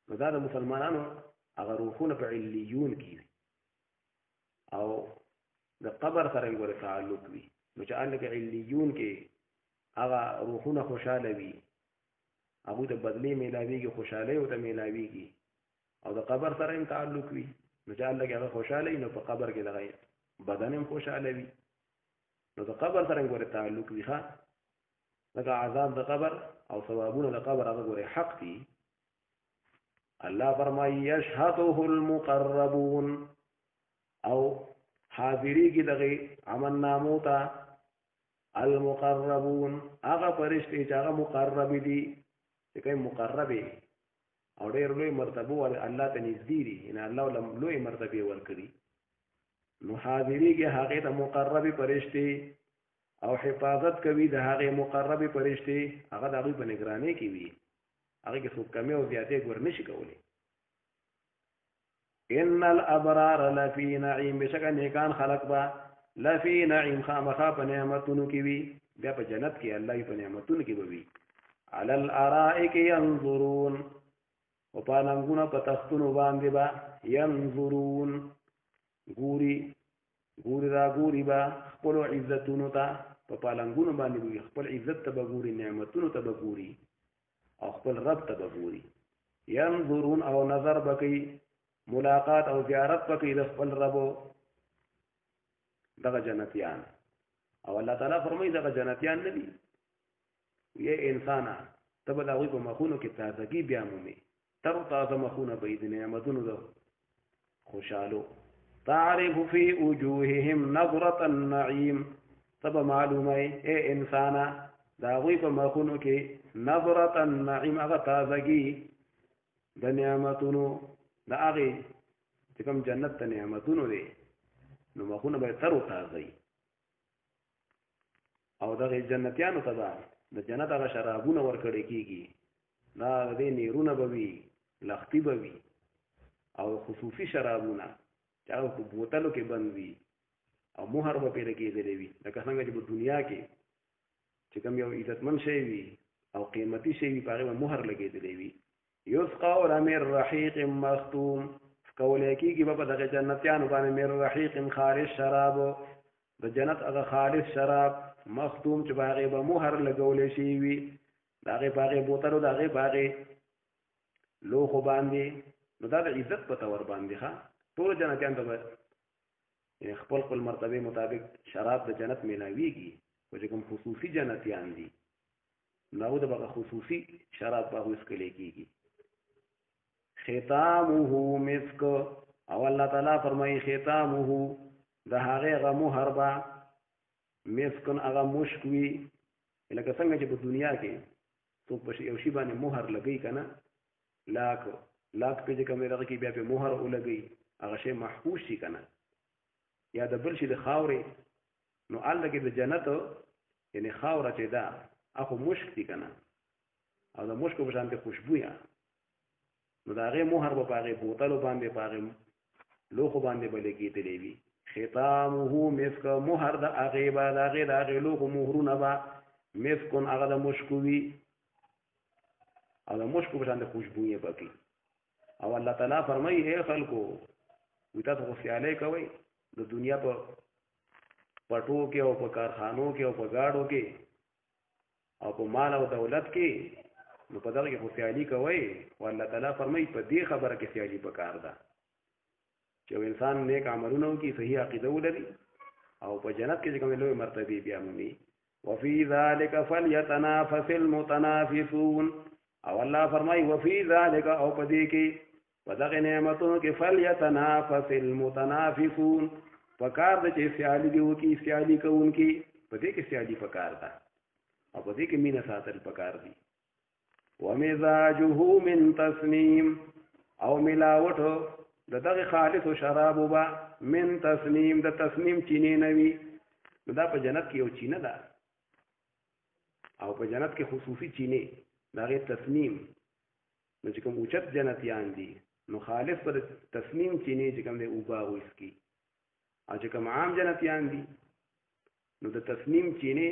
نو دا د مسلمانانو هغه روحونه په علیون کې وي او د قبر سره یې ګورې تعلق وي نو چې هلته کې علیون کې هغه روحونه خوشحاله وي هغوی ته بدلې میلاویږي خوشحالۍ ورته میلاویږي او د قبر سره هم تعلق وي نو چې هلته کې هغه خوشحاله وي نو په قبر کې دغه بدن هم خوشحاله وي نو د قبر سره هم ګورې تعلق وي ښه لکه عذاب د قبر او ثوابونه د قبر هغه ګورې حق دي الله فرمایي یشهده المقربون او حاضریږي دغې عملنامو ته المقربون هغه فرشتې چې هغه مقرب دي چې کوم مقربې او ډېر لوی مرتبه الله ته نږدې دي یعنې الله له لوی مرتبې ورکړي نو حاضریږي هغې ته مقربې فرشتې او حفاظت کوي د هغې مقربې فرشتې هغه د هغوی په نګرانۍ کې وي هغې کې څوک کمې او زیاتې ګور نه شي کولی ان الابرار لفی نعیم بشکه نیکان خلق به لفی نعیم خامخا په نعمتونو کې وي بیا په جنت کې الله په نعمتونو کې به وي علی الارائک ینظرون او پالنګونه په تختونو باندې به ینظرون ګوري را ګوري به خپلو عزتونو ته په پالنګونو باندې وي خپل عزت ته به ګوري نعمتونو ته به ګوري او خپل رب ته به ګوري ینظرون او نظر به کوي ملاقات او زیارت به کوي د خپل ربو دغه جنتیان او الله تعالی فرمایي دغه جنتیان نه دي یې انسانه ته به د هغوی په مخونو کې تازګي بیا مومي تر تازه مخونه به د نعمتونو د خوشحالو تعرف فی وجوههم نظرة النعیم تب معلومه اے انسانا د هغوی په مخونو کې نظرة النعیم هغه تازګي د نعمتونو د هغې چې کوم جنت ته نعمتونو دی نو مخونه به تر و تازه او دغې جنتیانو ته به د جنت هغه شرابونه ورکړی کېږي دا د دې نیرونه به وي لختي به وي او خصوصي شرابونه چې هغه په بوتلو کې بند وي او مهر به پرې لګېدلی وي لکه څنګه چې په دنیا کې چې کوم یو عزتمند شی وي او قیمتي شی وي په هغه مهر لګېدلی وي یسقون من رحیق مختوم کولې کېږي به په دغه جنتیانو باندې من رحیق خالص شراب د جنت هغه خالص شراب مختوم چې په هغې به مهر لګولی شوي وي د هغې په هغې بوتلو د هغې په هغې لوښو باندې نو دا د عزت په طور باندې ښه ټولو جنتیانو ته به خپل خپل مرتبې مطابق شراب د جنت میلاویږي خو چې کوم خصوصي جنتیان دي نو هغو د به خصوصي شراب په هغوی څښلی کېږي ختامه مسک او الله تعالی فرمایي ختامه د هغې هغه مهر به مسکن هغه مشک وي لکه څنګه چې په دنیا کې څوک په یو شي باندې مهر لګوي که نه لاک پې چې کوم دی دغه کې بیا پې مهر ولګوي هغه شی محفوظ شي که نه یا د بل شي د خاورې نو هلته کې د جنت یعنې خاوره چې ده هغه مشک دي که نه او د مشکو په شانتې خوشبویه نو د هغې مهر به په هغې بوتلو باندې په هغې لوښو باندې به لګېدلی وي ختامه مسک مهر د هغې به د هغې لوښو مهرونه به مسکن هغه د مشکو وي او د مشکو په شانتې خوشبویې به کوي او الله تعالی فرمایي ای خلکو وي تاسو خو سیالۍ کوئ د دنیا په پټو کې او په کارخانو کې او په ګاډو کې او په مال او دولت کې نو په دغه کې خو سیالي کوئ او الله تعالی فرمایي په دې خبره کې سیالي پکار ده چې یو انسان نیک عملونه وکړي صحیح عقیده ولري او په جنت کې چې کومې لویې مرتبې بیا مومي وفي ذلك فليتنافس المتنافسون او الله فرمایي وفي ذلك او په دې کې په دغه نعمتونو کې فليتنافس المتنافسون پکار ده چې سیالي دې وکړي سیالي کوونکي په دې کې سیالي پکار ده او په دې کې مینه ساتل پکار دي ومزاجه من تسنیم او ملاوټ د دغه خالص شرابو به من تسنیم د تسنیم چینې نه وي نو دا په جنت کې یو چینه ده او په جنت کې خصوصي چینې د هغې تسنیم نو چې کوم اوچت جنتیان دي نو خالص په تسنیم چینې چې کوم دی اوبه هغوی څکي او چې کوم عام جنتیان دي نو د تسنیم چینې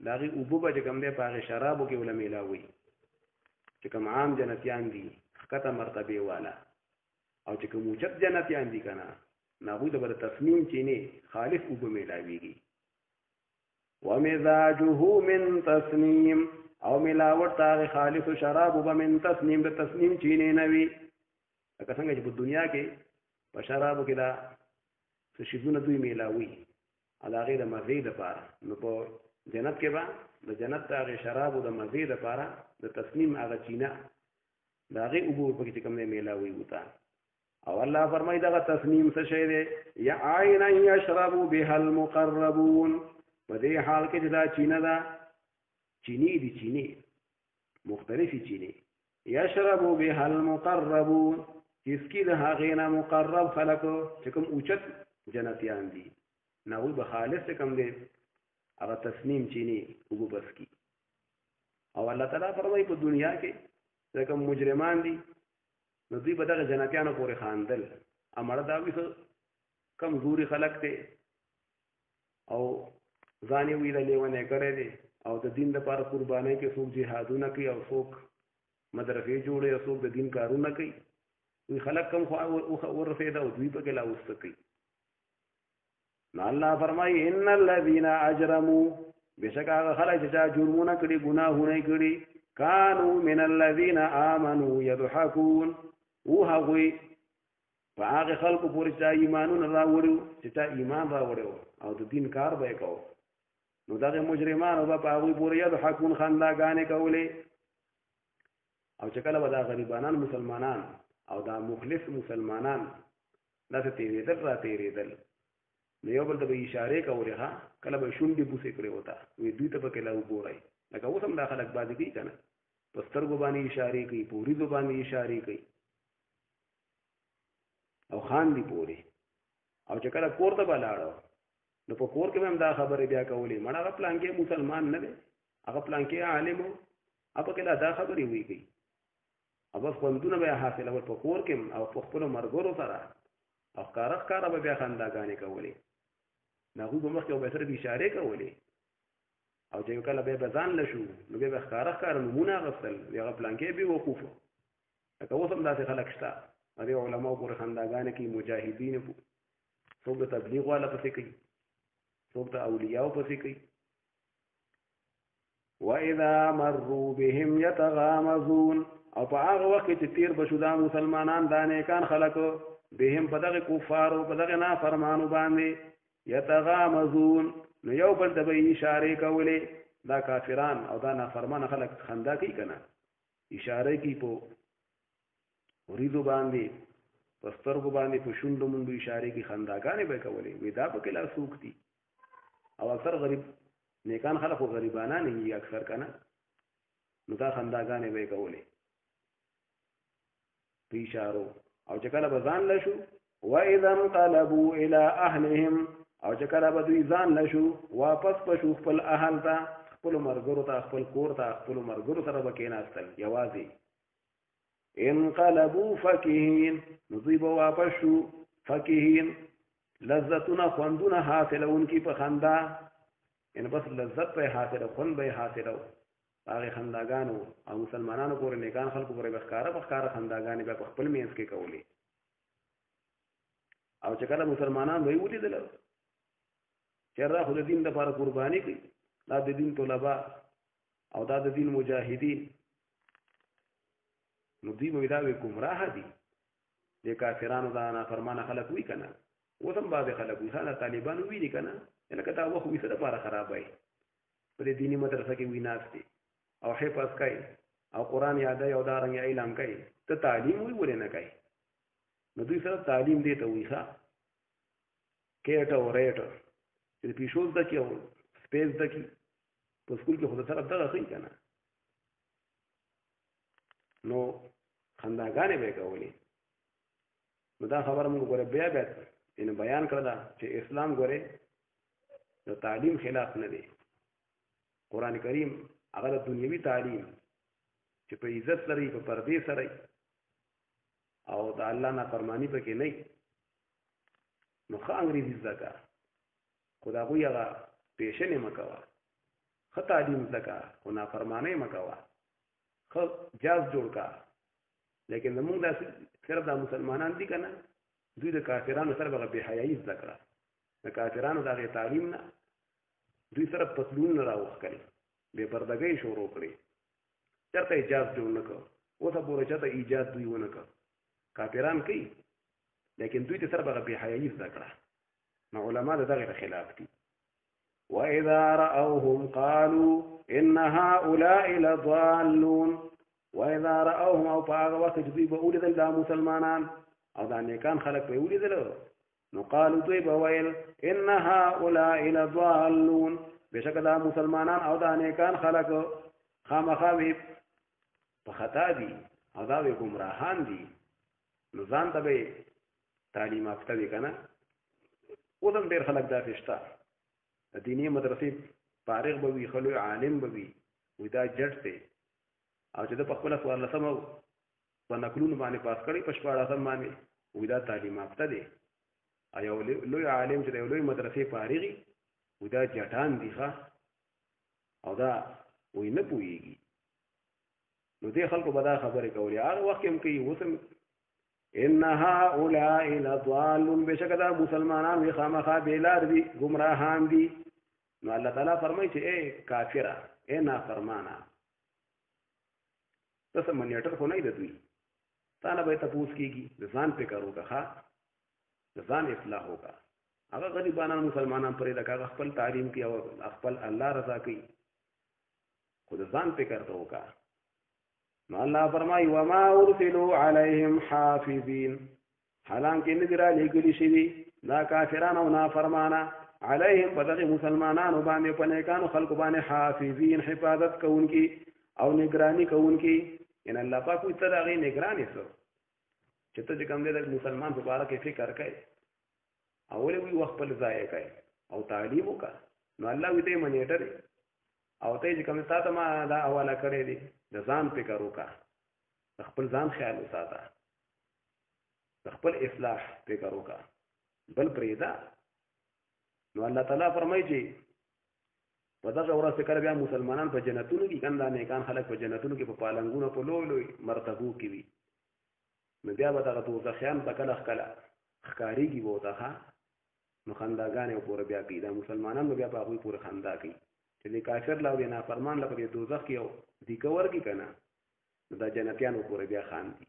د هغې اوبه به چې کوم دی په هغې شرابو کې وله میلاوي چې کوم عام جنتیان دي ښکته مرتبې والا او چې کوم اوچت جنتیان دي که نه نو هغوی ته به د تسنیم چینې خالص اوبه میلاویږي ومزاجه من تسنیم او ملاوټ د هغې خالصو شرابو به من تسنیم د تسنیم چینې نه وي لکه څنګه چې په دنیا کې په شرابو کې دا څه شیزونه دوی میلاوي او د هغې د مزې دپاره نو په جنت کې به د جنت د هغې شرابو د مزې دپاره د تسنیم هغه چینه د هغې اوبه پکې چې کوم دی میلاوي ورته او الله فرمایي دغه تسنیم څه شی دی یا عینا یشرب بها المقربون په دې حال کې چې دا چینه ده چینی دي چینی مختلفی چینی یشرب بها المقربون اسکی د هغې نه مقرب خلکو چې کوم اوچت جنتیان دي نه هغوی به خالص چې کوم دی هغه تسنیم چینی اوبه بس کی او الله تعالی فرمایي په دنیا کې چې کوم مجرمان دي نو دوی به دغه جنتیانو پورې خاندل امړه دا وي کمزوري خلک دی او ځان یې ویله لیونی کړی دی او د دین لپاره قربانۍ کې څوک جهادونه کوي او څوک مدرسې جوړوي او څوک د دین کارونه کوي دوی خلک کم خوا ورسېده او دوی پکې لاوسته کوي نو الله فرمایي ان الذین اجرموا بېشکه هغه خلک چې چا جرمونه کړي ګناهونه کړي کانوا من الذین آمنوا یضحکون او هغوی په هغې خلکو پورې چې چا ایمانونه راوړي چې چا ایمان راوړی او د دین کار به یې کوو نو دغه مجرمانو به په هغوی پورې یضحکون خنداګانې کولې او چې کله به دا غریبانان مسلمانان او دا مخلص مسلمانان داسې تېرېدل را تېرېدل نو یو بل ته به اشارې کولې ښه کله به شونډې بوسې کړې ورته وایي دوی ته پکې لا وګورئ لکه اوس هم دا خلک بعضې کوي که نه په سترګو باندې اشارې کوي په وریځو باندې اشارې کوي او خاندي پورې او چې کله کور ته به لاړو نو په کور کې به هم دا خبرې بیا کولې مړه هغه پلانکې مسلمان نه دی هغه پلانکې عالم و هغه پکې دا خبرې وی کوي او بس خوندونه به یې حاصلول په کور کې او په خپلو ملګرو سره او ښکاره به بیا خنداګانې کولې نو هغوی به مخکې به صرف اشارې کولې او چې کله به ځان لشو نو به ښکارا نمونه غسل هغه پلان کې به وقوف لکه اوس هم داسې خلک شته د علماء پورې خنداګانې کې مجاهدین څوک د تبلیغ والا پسې کوي څوک د اولیاء پسې کوي وَإِذَا مَرُّوا بِهِمْ يَتَغَامَزُونَ او په هغه وخت چې تیر بشو دا مسلمانان دا نیکان خلک بهم په دغه کفارو په دغه نافرمانو باندې یتغامزون نو یو بل ته به اشاره کولې دا کافران او دا نافرمان خلک خندا کوي کنه اشاره کوي په ورېدو باندې په سترګو باندې په شونډو مونږ اشاره کوي خنداګانې به کولې وې دا په کله سوق دي او اکثر غریب نیکان خلک خو غریبانه نه وي اکثر کنه نو دا خنداګانې به کولې په اشارو او چې کله به ځان لشو وَإِذَا انقلبوا إِلَى أَهْلِهِمْ او چې کله به دوی ځان لشو واپس پشو خپل اهل ته خپل مرګرو ته خپل کور ته خپل مرګرو سره به کېناستل یوازې انقلبوا فکهین نو دوی به واپس شو فکهین لذتونه خوندونه حاصلونکي په خندا ان بس لذت به حاصله خوند به حاصله هغه خنداګانو او مسلمانانو پورې نیکان خلکو پورې بخکاره خنداګانې به په خپل مینس کې کولې او چې کله مسلمانان وی ولیدل چې را خو د دین لپاره قرباني کوي دا د دین طلبه او دا د دین مجاهدین نو دوی به دا وی ګمراه دي د کافرانو دا نافرمانه خلک وی کنه اوس هم بعضې خلک وي خاله طالبان ویلي کنه لکه دا وخت وي څه دپاره خرابوي په دې دیني مدرسه کې وي ناست دي او حفظ کوي او قرآن یادوي او دارنګې علم کوي ته تعلیم وی ولې نه کوي نو دوی سره تعلیم دی ته وي ښه کیټ او ریټ چې د پیشو زده کړي او سپیس زده کړي په سکول کې خو د سره دغه ښیي که نه نو خنداګانې به یې کولې نو دا خبره موږ ګوره بیا بیان کړله چې اسلام ګورې د تعلیم خلاف نه دی قرآن کریم هغه د دنیوي تعلیم چې په عزت سره په پردې سره او د الله نافرماني پکې نه نو ښه انګریزي زده کړه خو د هغوی هغه پیشنې مه کوه ښه تعلیم زده کړه خو نافرمانۍ مه کوه ښه جاز جوړ کړه لیکن زمونږ داسې صرف دا مسلمانان دي که نه دوی د کافرانو سره به بې حیایي زده کړه د کافرانو د هغې تعلیم نه دوی صرف پتلونونه راوښکل بې پردګۍ شروع کړې چېرته ایجاز جوړ نه کړ اوسه پورې چېرته ایجاز دوی ونه کړ کافران کوي لیکن دوی ته سره به بې حیایي زده کړه نو علما د دغې خلاف دي وَإِذَا رَأَوْهُمْ قَالُوا إِنَّ هَؤُلَاءِ لَضَالُّونَ وَإِذَا رَأَوْهُمْ او په هغه وخت چې دوی به ولیدل دا مسلمانان او دا نیکان خلک به یې ولیدل نو قالو دوی به ویل إِنَّ هَؤُلَاءِ لَضَالُّونَ بېشکه دا مسلمانان او دا نیکان خلک خامخا وي په خطا دي او دا وي ګمراهان دي نو ځان ته به تعلیم یافته وي که نه اوس هم ډېر خلک داسې شته د دیني مدرسې فارغ به وي ښه لوی عالم به وي وایي دا جج دی او چې ده په خپله څوارلسمه په نقلونو باندې پاس کړی په شپاړسم باندې وایي دا تعلیم یافته دی او یو لوی عالم چې د یو لوی مدرسې فارغ وي وایي دا جټان دي ښه او دا وایي نه پوهېږي نو دې خلکو به دا خبرې کولې هغه وخت کې هم کوي اوس هم إِنَّ هَؤُلَاءِ لَضَالُّونَ بېشکه دا مسلمانان وي خامخا بېلار دي ګمراهان دي نو الله تعالی فرمایي چې ای کافره ای نافرمانه ته څه منیټر خو نه یې د دوی تا نه به یې تپوس کېږي د ځان فکر وکړه ښه د ځان اصلاح وکړه هغه غریبانان مسلمانان پرېږده که هغه خپل تعلیم کوي او خپل الله رضا کوي خو د ځان فکر ته وکړه نو الله فرمایي وما ارسلوا علیهم حافظین حالانکې نه دي رالېږلي شوي دا کافران او نافرمانه علیهم په دغې مسلمانانو باندې په نیکانو خلکو باندې حافظین حفاظت کوونکي او نگرانی کوونکي یعنې الله پاک وایي ته د هغې نګرانې څه چې ته چې کوم دی د مسلمان په باره کې فکر کوې او ولې وایي وخت خپل ضایع کوې او تعلیم وکړه نو الله وایي ته یې منیټر او ته چې کوم تا ته ما دا حواله کړی دی د ځان فکر وکړه د خپل ځان خیال وساته د خپل اصلاح فکر وکړه بل پرېږده نو الله تعالی فرمایي چې په دغه ورځ کله بیا مسلمانان په جنتونو کې کنده نیکان خلک په جنتونو کې په پالنګونو په لوی لوی مرتبو کې وي نو بیا به دغه دوزخیان په کله ښکاریږي به ورته نو خنداګانې پورې بیا کوي دا مسلمانان به بیا په هغوی پورې خندا کوي چې د کافر لا او د نافرمان لا په دې دوزخ کې یو دیکه ورکړي که نه نو دا جنتیانو پورې بیا خاندي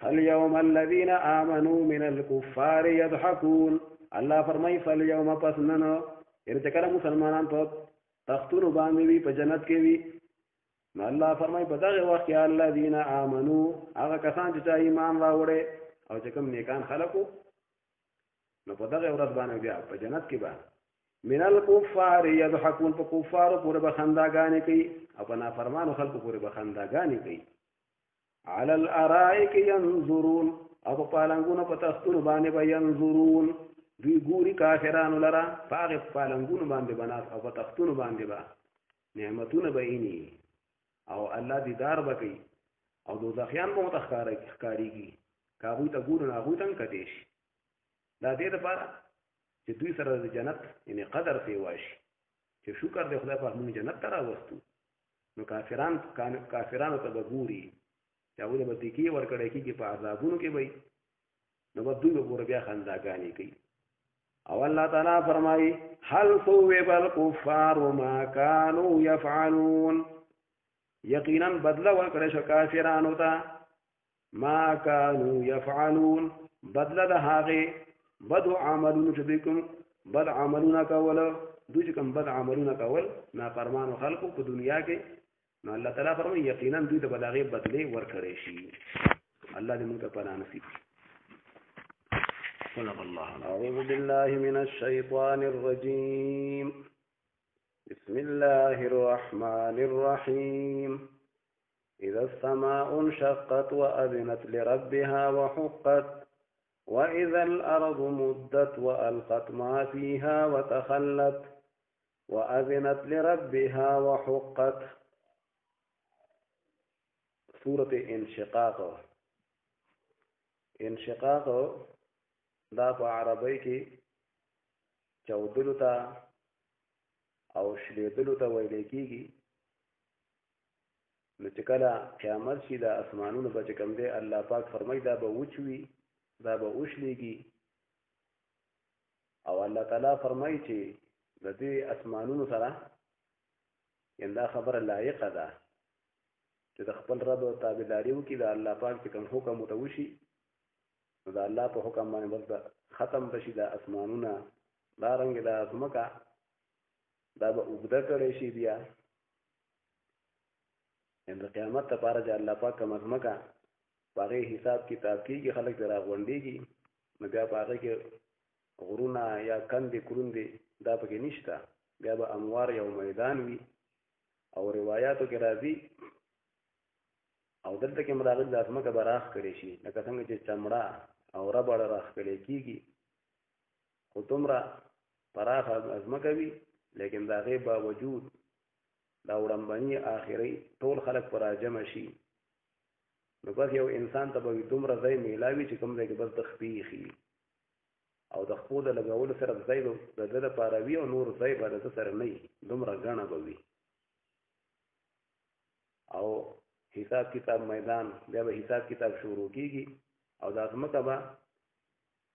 فاليوم الذين آمنوا من الكفار يضحكون الله فرمای فاليوم پس نن یعنی چې کله مسلمانان په تختونو باندې وي په جنت کې وي نو الله فرمای په دغه وخت کې الذين آمنوا هغه کسان چې ایمان راوړي او چې کوم نیکان خلقو نو په دغه ورځ باندې بیا په جنت کې به من الكفار يضحكون په کفارو پورې به خنداګانې کوي او په نافرمانو خلقو پورې به خنداګانې کوي على الارائك ينظرون او په پالنګونو په تختونو باندې به ينظرون دوی ګوري کافرانو لره په هغې پالنګونو باندې به ناست او په تختونو باندې به نعمتونه به اینی او الله دیدار به کوي او دوزخیان به ورته ښکارېږي که هغوی ته ګورو نو هغوی ته هم کتی شي دا دې دپاره چې دوی سره د جنت یعنې قدر سیوا شي چې شکر دی خدای پاک موږ جنت ته راوستو نو کافرانو ته به ګوري چې هغوی ته به دیکې ورکړی کېږي په عذابونو کې به نو به دوی به پوره بیا خنداګانې کوي او الله تعالی فرمایي هل ثوب الكفار ما كانوا يفعلون یقینا بدله ورکړی شو کافرانو ته ما كانوا يفعلون بدله د هغې بدو عملونو چې دوی کوم بد عملونه کول دوی چې کوم بد عملونه کول نافرمانو خلقو په دنیا کې نو الله تعالی فرمایي یقینا دوی ته به د هغې بدلې ورکړی شي الله دې موږ ته پناه نصیب صدق الله أعوذ بالله من الشيطان الرجيم بسم الله الرحمن الرحيم إذا السماء انشقت وأذنت لربها وحقت وإذا الأرض مدت وألقت ما فيها وتخلت وأذنت لربها وحقت سورة انشقاق دا په عربی کې چودلو ته او شلیدلو ته ویل کېږي نو چې کله قیامت شي دا اسمانونو به چې کوم دی الله پاک فرمایي دا به وچوي دا به وشلیږي او الله تعالی فرمایي چې د دې اسمانونو سره یعنې دا خبره لایقه ده چې د خپل رب تابعداري وکړي د الله پاک چې کوم حکم ورته وشي نو د الله په حکم باندې بس د ختم بشي د اسمانونه دارنګې د ځمکه دا به اوږده کړی شي بیا د قیامت لپاره چې الله پاک کومه ځمکه په هغې حساب کتاب کېږي خلک پرې راغونډېږي نو بیا په هغې کې غرونه یا کندې کروندې دا پکې نشته بیا به اموار یو میدان وي او روایاتو کې راځي او دلته کې مراغب د ځمکه به راښکلې شي لکه څنګه چې چمړه او ربړ راښکلې کېږي خو دومره پراخه ځمکه وي لیکن د هغې باوجود دا وړاندبني آخري ټول خلک په راجمع شي نو بس یو انسان ته به دومره ځای میلاوي چې کوم ځای کې بس د خپې ایښي او د خپو د لګولو سره ځای به د ده دپاره وي او نور ځای به د ده سره نه وي دومره ګڼه به وي او حساب کتاب میدان بیا به حساب کتاب شروع کېږي او دا ځمکه به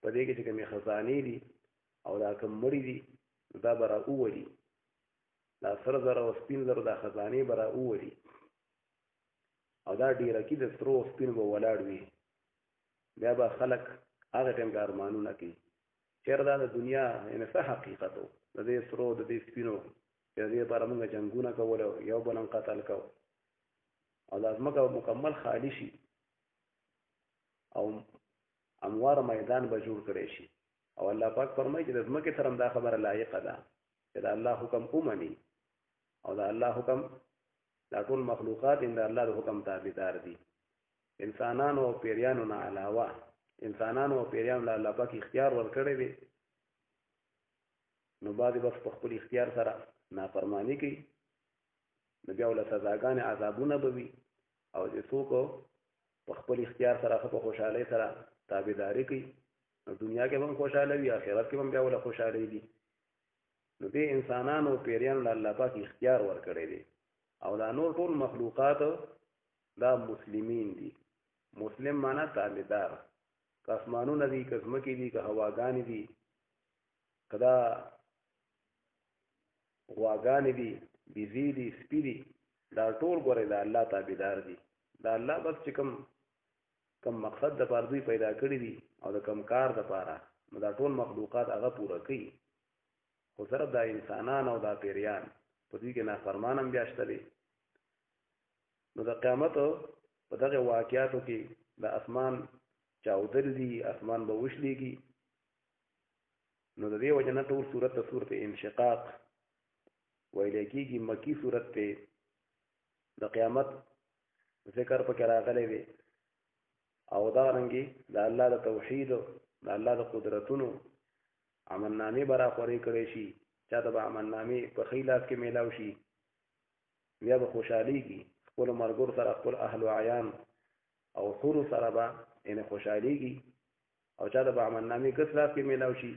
په دې کې چې کومې خزانې دي او دا کوم مړي دي دا به راوولي دا سره زره او سپین زرو دا خزانې به راوولي او دا ډیرکي د سرو او سپینو به ولاړ وي بیا به خلک هغه ټایم کې ارمانونه کوي چېرې دا د دنیا یعنې څه حقیقت و د دې سرو د دې سپینو چې د دې لپاره موږ جنګونه کول او یو بل هم قتل کو او دا ځمکه مکمل خالی شي او اموار میدان به جوړ کړی شي او الله پاک فرمایي چې د ځمکې سره هم دا خبره لایقه ده چې د الله حکم ومني او د الله حکم دا ټول مخلوقات د الله د حکم تابعدار دي انسانانو او پیریانو نه علاوه انسانانو او پیریانو له الله پاک اختیار ورکړی دی نو بعضې بس په خپل اختیار سره نافرماني کوي نو بیا له سزاګانې عذابونه به وي او چې څوک په خپل اختیار سره په خوشحالۍ سره تابعداري کوي نو دنیا کې به هم خوشحاله وي آخرت کې به هم بیا وله خوشحالۍ دي نو دې انسانانو پیریانو له الله پاک اختیار ورکړی دی او دا نور ټول مخلوقات دا مسلمین دي. مسلم معنا تابعدار، که اسمانونه دي، که ځمکې دي، که هواګانې دي، که دا غواګانې دي، بیزې دي، سپي دي، دا ټول ګورې د الله تابعدار دي. دا الله بس چې کم مقصد د پاره دوی پیدا کړي دي او د کم کار د پاره، نو دا ټول مخلوقات هغه پوره کوي. خو صرف دا انسانان او دا پیریان په دوی کې نافرمان هم بیا شته دي. نو د قیامت په دغه واقعاتو کې د اسمان چاودل دي، اسمان به وشلېږي. نو د دې وجه نه ټول صورت ته صورت انشقاق ویل کېږي. مکی صورت ته د قیامت ذکر پکې راغلی دی او دا رنګې د الله د توحید، د الله د قدرتونو عملنامې به راخورې کړی شي. چاته به عملنامې په ښي لاس کې میلاو شي، بیا به خوشحالېږي خپلو ملګرو سره، خپل اهل و عیان او حورو سره به یعنې خوشحالېږي. او چاته به عملنامې ګس لاس کې میلاو شي،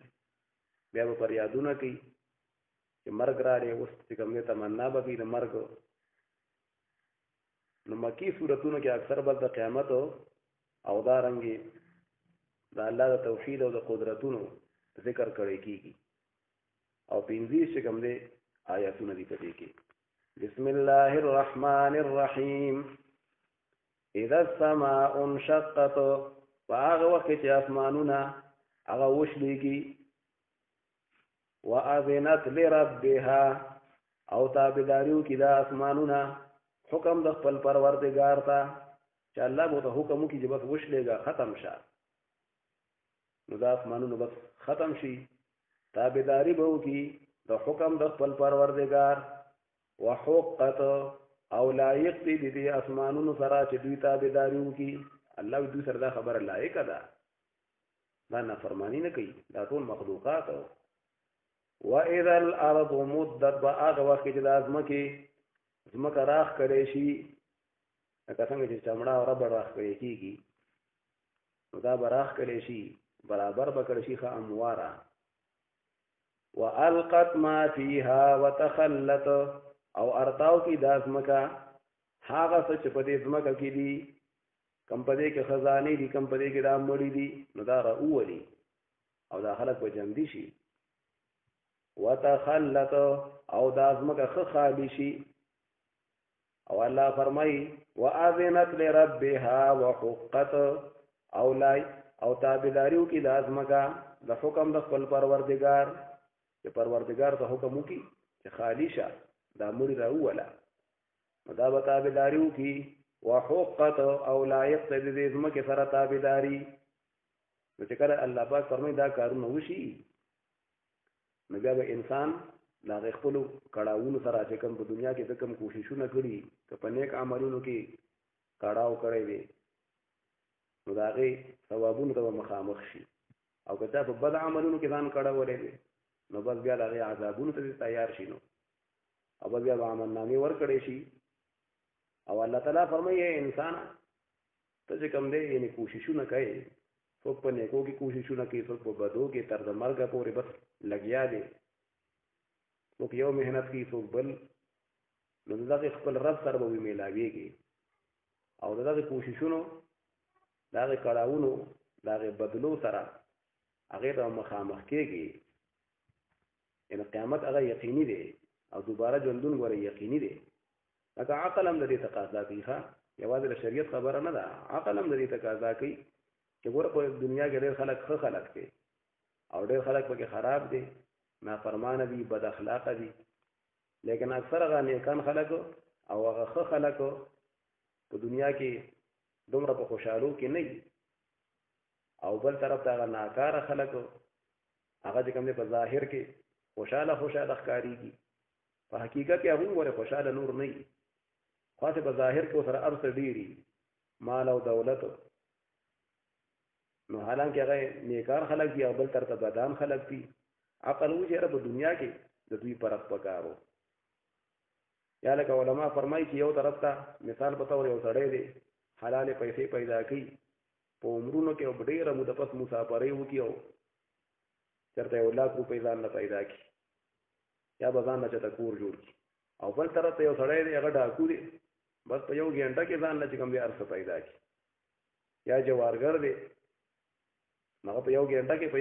بیا به فریادونه کوي چې مرګ راغی. اوس چې کوم دی تمنا به کوي د مرګ. نو مکی صورتونو کې اکثر بس د قیامت او دا رنګې د الله د توحید او د قدرتونو ذکر کړی کېږي. او 15 چې کوم دی آیاتونه دي په دې کې. بسم الله الرحمن الرحیم. اذا السماء انشقت، په هغه وخت چې اسمانونه هغه وشلېږي. واذنت لربها، او تابعداریو کې دا اسمانونه حکم د خپل پروردګار ته، چې الله به ته حکم وکړي چې بس وشلېږه، ختم شه. نو دا اسمانونه بس ختم شي، تابعداري به وکړي د حکم د خپل پروردګار. وحقت، او لایق دي د دې اسمانونو سره چې دوی تابعداري وکړي. الله دوی سره دا خبره لایق ده، دا نافرمانی نه کوي، دا ټول مخلوقات. واذا الارض مدت، په هغه وخت کې چې د ځمکه راخ کړی شي، لکه څنګه چې چمړه او ربړ راخ کړی کېږي، نو دا به راخ کړی شي، برابر به کړی شي ښه همواره. والقت ما فیها وتخلت، او ارتاو کې دا ځمکه هغه څه چې په دې ځمکه کې دي، کم په دې کې خزانې دي، کم په دې کې دا مړي دي، نو دا راوولي او دا خلک به جمدي شي. وتخلت، او دا ځمکه ښه خالي شي. او الله فرمایي واذنت لربها وحقت، او تابعداریو کې دا ځمکه د حکم د خپل پروردګار، چې پروردګار ته حکم وکړي چې خالي شه، دا مړي راووله، نو دا به تابعداریو کې. وحقت، او لایق د دې ځمکې سره تابعداري. نو چې کله الله پاک فرمایي دا کارونه وشي، نو بیا به انسان د هغې خپلو کړاوونو سره چې کوم په دنیا کې د کوم کوششونه کړي، که په نیک عملونو کې کړاو کړی دی، نو د هغې ثوابونو ته به مخامخ شي. او که چا په بد عملونو کې ځان کړولی دی، نو بس بیا د هغې عذابونو ته تیار شي، نو او بس بیا به عملنامې ورکړی شي. او الله تعالی فرمایي انسانه ته چې کوم دی یعنې کوششونه کوي، څوک په نیکو کې کوششونه کوي، څوک په بدو کې تر د مرګه پورې بس لګیا دی، څوک یو محنت کوي، څوک بل، نو د دغې خپل رب سره به میلاویږي. او د دغې کوششونو، د هغې کړاوونو، د هغې بدلو سره هغې ته مخامخ کېږي. یعنې قیامت هغه یقیني دی، او دوباره ژوندون ګوره یقیني دی. لکه عقل هم د دې تقاضا کوي، ښه یوازې د شریعت خبره نه ده، عقل هم د دې تقاضا کوي چې ګوره په دنیا کې ډېر خلک ښه خلک دي، او ډېر خلک پکې خراب دي، نافرمانه دي، بد اخلاقه دي. لیکن اکثر هغه نیکان خلک او هغه ښه خلک په دنیا کې دومره په خوشحالو کې نه وي. او بل طرف ته هغه ناکاره خلک هغه چې کوم دی په ظاهر کې خوشحاله ښکارېږي، په حقیقت کې هغه هم ګورې خوشحاله نور نه وي، خاصه په ظاهر کې ورسره هر څه ډېري مال او دولت، نو حالانکه هغه نیکان خلک دي او بل طرف ته بدان خلک دي. عقل و چې په دنیا کې د دوی فرق پکارو. یا لکه علما فرمایي چې یو طرف ته مثال په طور یو سړی دی حلالې پیسې پیدا کوي، په عمرونو کې او ډېره موده پس مسافرۍ وکړي او چېرته 1 لاک روپۍ ځان له پیدا کړي، یا به ځان نه چېرته کور جوړ کړي او بل طرف ته یو سړی دی هغه ډاکو دی بس په 1 غنټه کې ځان نه چې کوم دی هر څه پیدا کړي یا جوارګر دی هغه په 1 غنټه کې په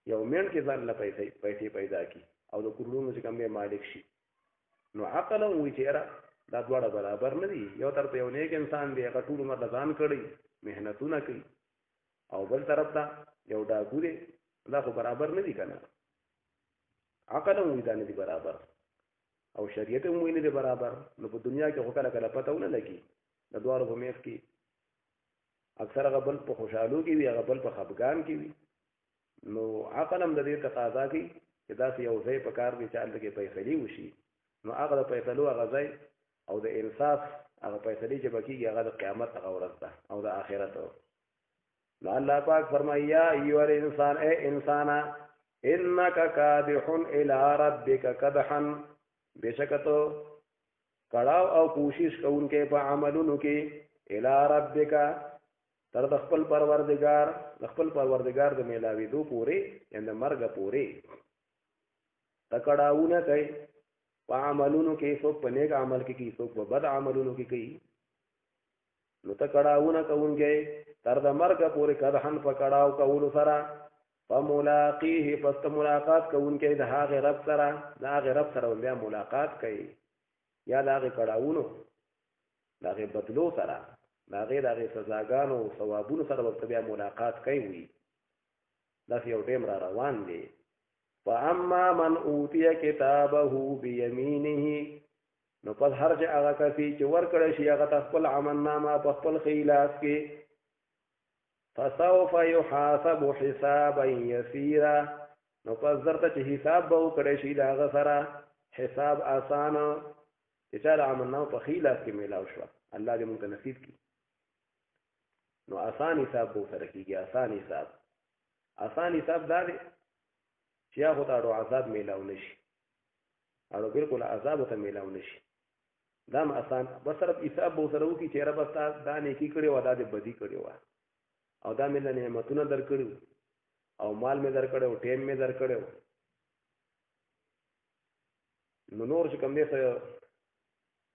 یو منټ کې ځان له پیسې پیدا کړي او د کورونو چې کوم دی مالک شي نو عقل هم وایي چې یاره دا دواړه برابر نه دي یو طرف ته یو نیک انسان دی هغه ټول عمر ځان کړی محنتونه کوي او بل طرف ته یو ډاکو دی دا خو برابر نه دي که نه عقل هم وایي دا نه دي برابر او شریعت هم وایي نه دي برابر نو په دنیا کې خو کله کله پته ونه لګي د دواړو په میخ کې اکثر هغه بل په خوشحالو کې وي هغه بل په خفګان کې وي نو عقل هم د دې تقاضا کوي چې داسې یو ځای په کار دی چې هلته کې فیصلې وشي نو هغه د فیصلو هغه ځای او د انصاف هغه فیصلې چې به کېږي هغه د قیامت هغه ورځ ده او د آخرت نو الله پاک فرمایي یا ایها الانسان اے انسانا انک کادح الی ربک کدحا بشک تو کړاو او کوشش کوونکې په عملونو کې الی ربک تر د خپل پروردگار د میلاوېدو پورې یا د مرګ پورې ته کړاوونه کوي په عملونو کې څوک په نیک عمل کې کوي څوک په بد عملونو کې کوي نو ته کړاوونه کوونکی تر د مرګ پورې کدحن په کړاو کولو سره فملاقیه پس ته ملاقات کوونکی د هغې رب سره بیا ملاقات کوي یا د هغې کړاوونو د هغې بدلو سره د هغې سزاګانو او ثوابونو سره ورته بیا ملاقات کوي وي داسې یو ټیم را روان دی فاما من اوتی کتابه بیمینه نو پس هر چې هغه کسی چې ورکړی شي هغه ته خپل عملنامه په خپل ښي لاس کې فسوف یحاسب حسابا یسیرا نو پس درته چې حساب به وکړی شي د هغه سره حساب آسانه چې چا د عملنامه په ښي لاس کې میلاو شوه الله دې موږ ته نصیب کړي نو آسان حساب به ورسره کېږي آسان حساب دا دی چې یا خو ته اړو عذاب میلاو نه شي اړو بلکل عذابو ته میلاو نه شي دا هم آسان بس صرف حساب به ورسره وکړي چې یاره بس تا دا نیکي کړې وه دا دې بدي کړې وه او دا مې له نعمتونه در کړي او مال مې در کړی او ټیم مې در کړی نو نور چې کوم دی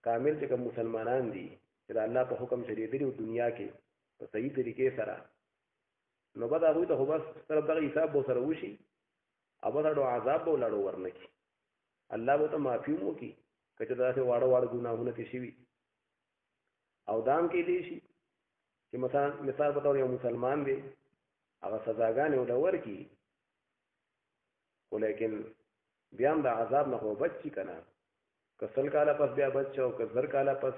کامل چې کوم مسلمانان دي چې د الله په حکم چلېدلي دنیا کې په صحیح طریقې سره نو بعد هغوی ته خو بس صرف دغه حساب به ورسره وشي او بس اړو عذاب به ولاړو ورنه کړي الله به ورته معافي هم وکړي که چې داسې واړه ګناهونه ترې شوي او دا هم کېدی شي چې مثال په طور یو مسلمان دی هغه سزاګانې ورته ورکړي خو لیکن بیا هم د عذاب نه خو بچ شي که نه که 100 کاله پس بیا بچ شو که 1000 کاله پس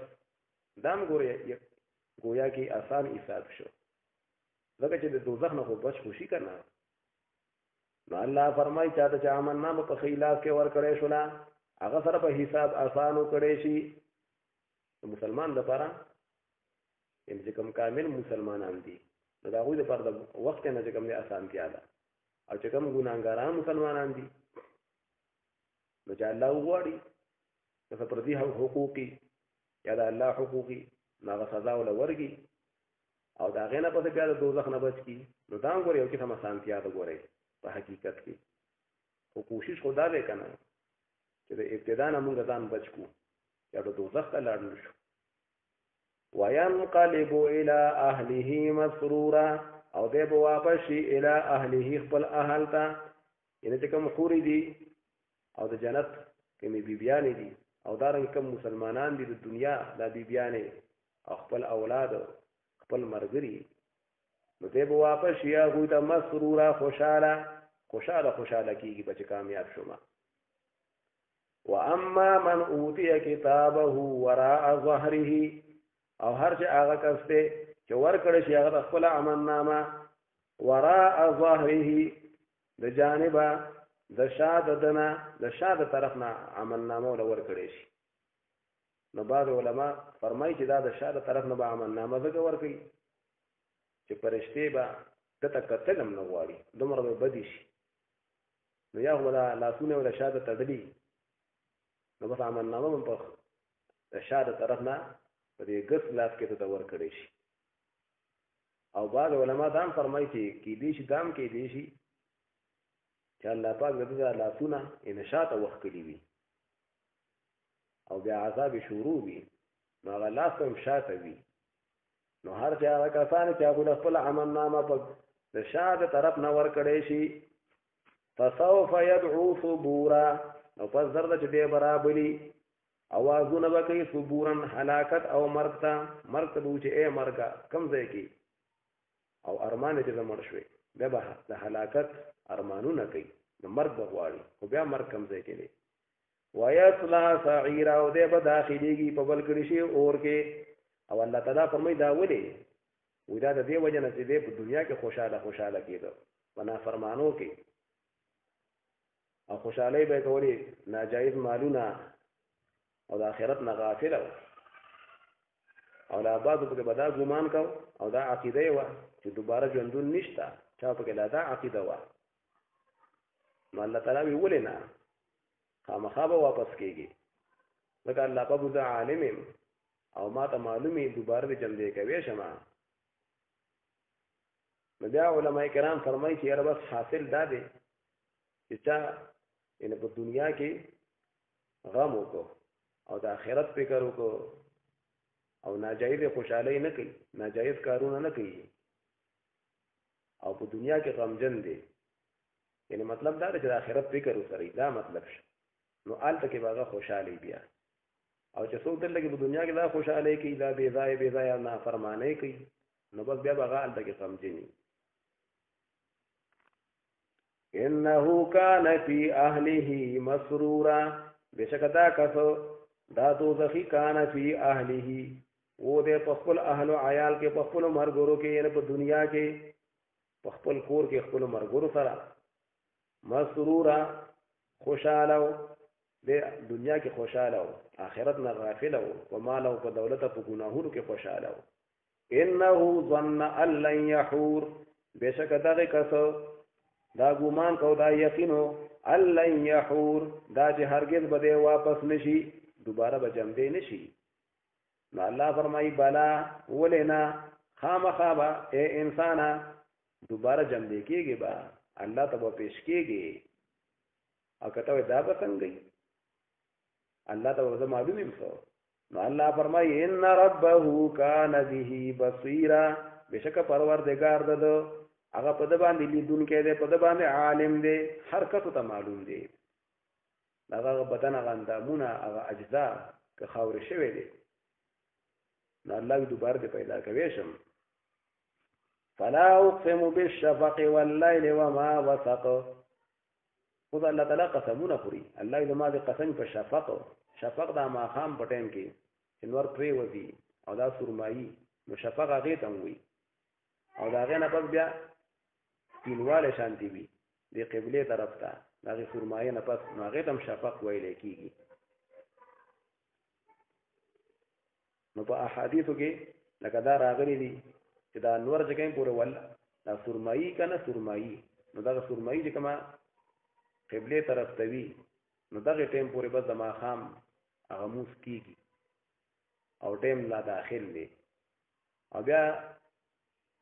دا هم گویا کې آسان حساب شو ځکه چې د دوزخ نه خو بچ خو شي که نه نو الله فرمایي چاته چې عملنامه په ښي لاس کې ورکړی شوله هغه سره په حساب آسان وکړی شي د مسلمان لپاره یعنې چې کوم کامل مسلمانان دي نو د هغوی لپاره د وخت نه چې کوم دی اسانتیا ده او چې کوم ګناهګاران مسلمانان دي نو چې الله وغواړي د پردي حقوقي یا د الله حقوقي نو هغه سزا وله ورکړي او د هغې نه پسې بیا د دوزخ نه بچ کړي نو دا هم ګورئ یو قسم اسانتیا ده ګورئ په حقیقت کې خو کوشش خو دا دی که نه چې د ابتدا نه مونږ ځان بچ کړو یا د دوزخ ته لاړ نه شو وینقلب الی اهله مسرورا او دی به واپس شي الی اهله خپل اهل ته یعنې چې کوم خورې دي او د جنت کومې بیبیانې دي او دارنګه کوم مسلمانان دي د دنیا دا بیبیانې او خپل اولاد خپل ملګري نو دی به واپس شي هغوی ته مسروره خوشحاله کېږي به چې کامیاب شومه واما من اوتی کتابه وراء ظهره او هر چې هغه کس دی چې ورکړی شي هغه د خپل عملنامه وراء ظهره د جانبه د شا د دنه د شا د طرف نه عملنامه وله ورکړی شي نو بعض علما فرمایي چې دا د شا د طرف نه به عملنامه ځکه ورکوي چې فرشتې به دته کتل هم نه غواړي دومره به بدي شي نو یا خو به لاسونه وله شا ته تړلي نو بس عملنامه به په د شا د طرف نه په دې ګس لاس کې ته ورکړی شي او بعض علما دا هم فرمایي چې کېدی شي دا هم کېدی شي چې الله پاک د لاسونه انشاء وخت کړی وي او بیا عذاب شروع وي نو هغه لاس هم شاته وي نو هر چا هغه کسان چې هغه خپل عمل نامه په د شاته طرف نه ور کړی شي فسوف يدعو ثبورا نو پس درد چې دی برابري اوازونه به کوي ثبورن هلاکت او مرګ ته به چې اے مرګه کم ځای کې او ارمان چې مړ شوي بیا به د هلاکت ارمانونه کوي نو مرګ به غواړي خو بیا مرګ کم ځای کې دی ويصلى سعيرا او دې به داخليږي په بل کړي شي اور کې او الله تعالی فرمایي دا ولې ودا د دې وجه نه چې دې په دنیا کې خوشاله کېده ونا فرمانو کې او خوشالۍ به کولی ناجایز مالونه او د آخرت نه غافل او لا بعض په بدا ګمان کو او دا عقیده و چې دوباره ژوندون نشته چا په کې دا عقیده و نو الله تعالی ویل نه خامخا به واپس کیږي لکه الله په بده عالم او ما ته معلومي دوباره د جمع کوي شمه نو بیا علماء کرام فرمایي چې یاره بس حاصل دا دی چې چا ان په دنیا کې غم وکړو او د آخرت فکر وکړو او ناجایز خوشحالي نه کوي ناجایز کارونه نه کوي او په دنیا کې غمجن دي یعنی مطلب دا دی چې د آخرت فکر وسري دا مطلب شي نو آلته کې باغه خوشحالي بیا او چې څوک دلته په دنیا کې دا خوشحالي کوي دا بے ځای نه فرمانه کوي نو بس بیا باغه آلته کې غمجني انه کان فی اهله مسرورا بشکدا کسو دا دوزخی کان فی اهله و دې په خپل اهل او عیال کې په خپل مرګورو کې یعنی په دنیا کې په خپل کور کې خپل مرګورو سره مسرورا خوشاله د دنیا کې خوشاله آخرت نه غافل او مال او په دولت په ګناهونو کې خوشاله انه ظن ان لن يحور بشکدا کسو دا ګومان کو دا یقینو الله یحور دا چې هرگز به واپس نشي دوباره به جمع دی نشي نو الله فرمایي بلا ولنا خامخابا اے انسانا دوباره جمع دی کېږي با الله ته به پیش کېږي او کته دا به څنګه الله ته به معلومي مسو نو الله فرمایي ان ربه کان به بصیرا بشک پروردگار دته هغه په د باندې لیدونکې دی په د باندې عالم دی هر کته ته معلوم دی هغه بدن هغه اندامونه هغه اجزا که خاور شوی دی نو الله دوباره دې پیدا کوي شم فلا اقسم بالشفق والليل وما وسق خو الله تعالی قسمونه خوري الله دې ما دې قسم په شفق دا ما خام پټین کې انور پری وځي او دا سرمایي نو شفق هغه ته وي او دا غي نه پس بیا سپینواله شانتی وي د قبله طرف ته دغه فرمایه نه پس هغه تم شفق ویل کیږي نو په احادیثو کې لکه دا راغلي دي چې دا انور ځکه پورې ول دا فرمایي کنه فرمایي نو دا فرمایي چې کما قبله طرف ته وي نو دغه ټیم پورې بس د ماخام هغه موس کیږي او ټیم لا داخل دی او بیا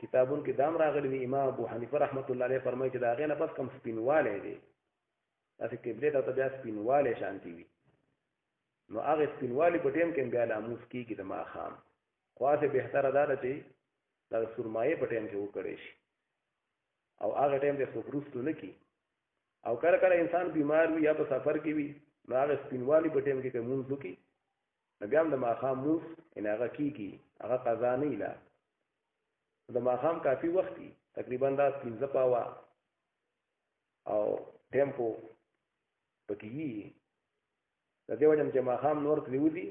کتابون کې دام راغلی دی امام ابو حنیفه رحمت الله علیه فرمایي چې دا غي نه پس کم سپینواله دی تاسو قبله ته بیا سپینواله شانتی وي نو هغه سپینواله په ټیم کې بیا د موس کیږي د ماخام خاصه بهتره ده چې دا سرمایه په ټیم کې وکړي شي او هغه ټیم د سفروستو نه کی او کله کله انسان بیمار وي یا په سفر کې وي نو هغه سپینواله په ټیم کې کومون ځکي نو بیا د ماخام موس ان هغه کیږي هغه قضا نه اله د ماخام کافی وختي تقریبا دا 15 پاوا او ټیمپو پکې د دې وجه چې ماخام نور کلیودي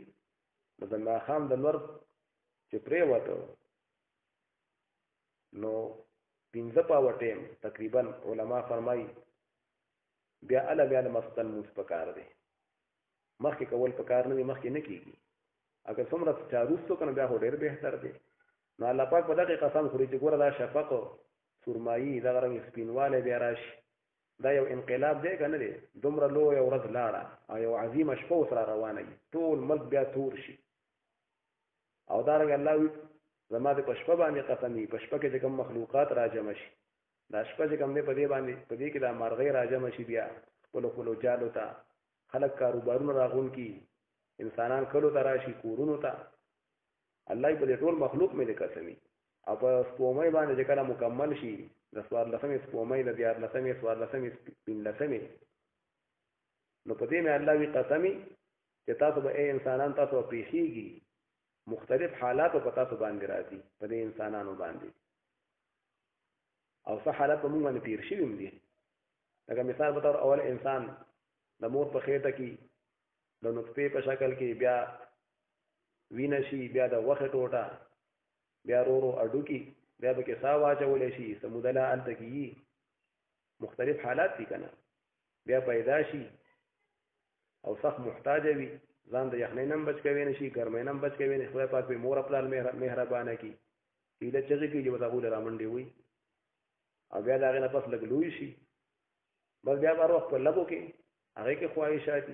د ماخام د نور چې پرې وته نو 15 پاوا ټیم تقریبا علما فرمایي بیا بیا د مسطن موس پکار دی مخکې کول پکار نه مخکې نه کیږي اگر څومره چاروستو کنه بیا هو ډېر بهتر دی نو الله پاک په دغه قسم خوري چې ګوره دا شفق سرمایي دا رنګ سپینواله بیا راشي دا یو انقلاب دی کنه دی دومره لو یو ورځ لاړه او یو عظیمه شپه سره روانه وي ټول ملک بیا تور شي او دا رنګ الله زما د پشپه باندې قسمي پشپه کې کوم مخلوقات راجم شي دا شپه چې کوم دی په دې باندې په دې کې دا مرغۍ راجمع شي بیا خپلو جالو ته خلک کاروبارونه راغون کی انسانان کلو ته راشي کورونو ته الله په دې ټول مخلوق مې قسمي او په سپومۍ باندې چې کله مکمل شي د 14 سپومۍ د 14 14 15 نو په دې مې الله وی قسمي چې تاسو به انسانان تاسو پیښیږي مختلف حالات په تاسو باندې راځي په دې انسانانو باندې او څه حالات په موږ باندې تیر شي وي دي لکه مثال په تور اول انسان د مور په خېټه کې د نطفه په شکل کې بیا وینه شي بیا د وخت ټوټه بیا ورو اډو کې بیا به کې سا واچولې شي سمودله الته کې مختلف حالات دي کنه بیا پیدا شي او سخت محتاج وي ځان د یخنۍ نم بچ کوي نشي ګرمۍ نم بچ کوي نه خدای پاک به مور خپل مهربانه کی کله چې کې جو تاسو له رامنډي وي او بیا دا غنه پس لګلوي شي بس بیا بار وخت په لګو کې هغه کې خواهشات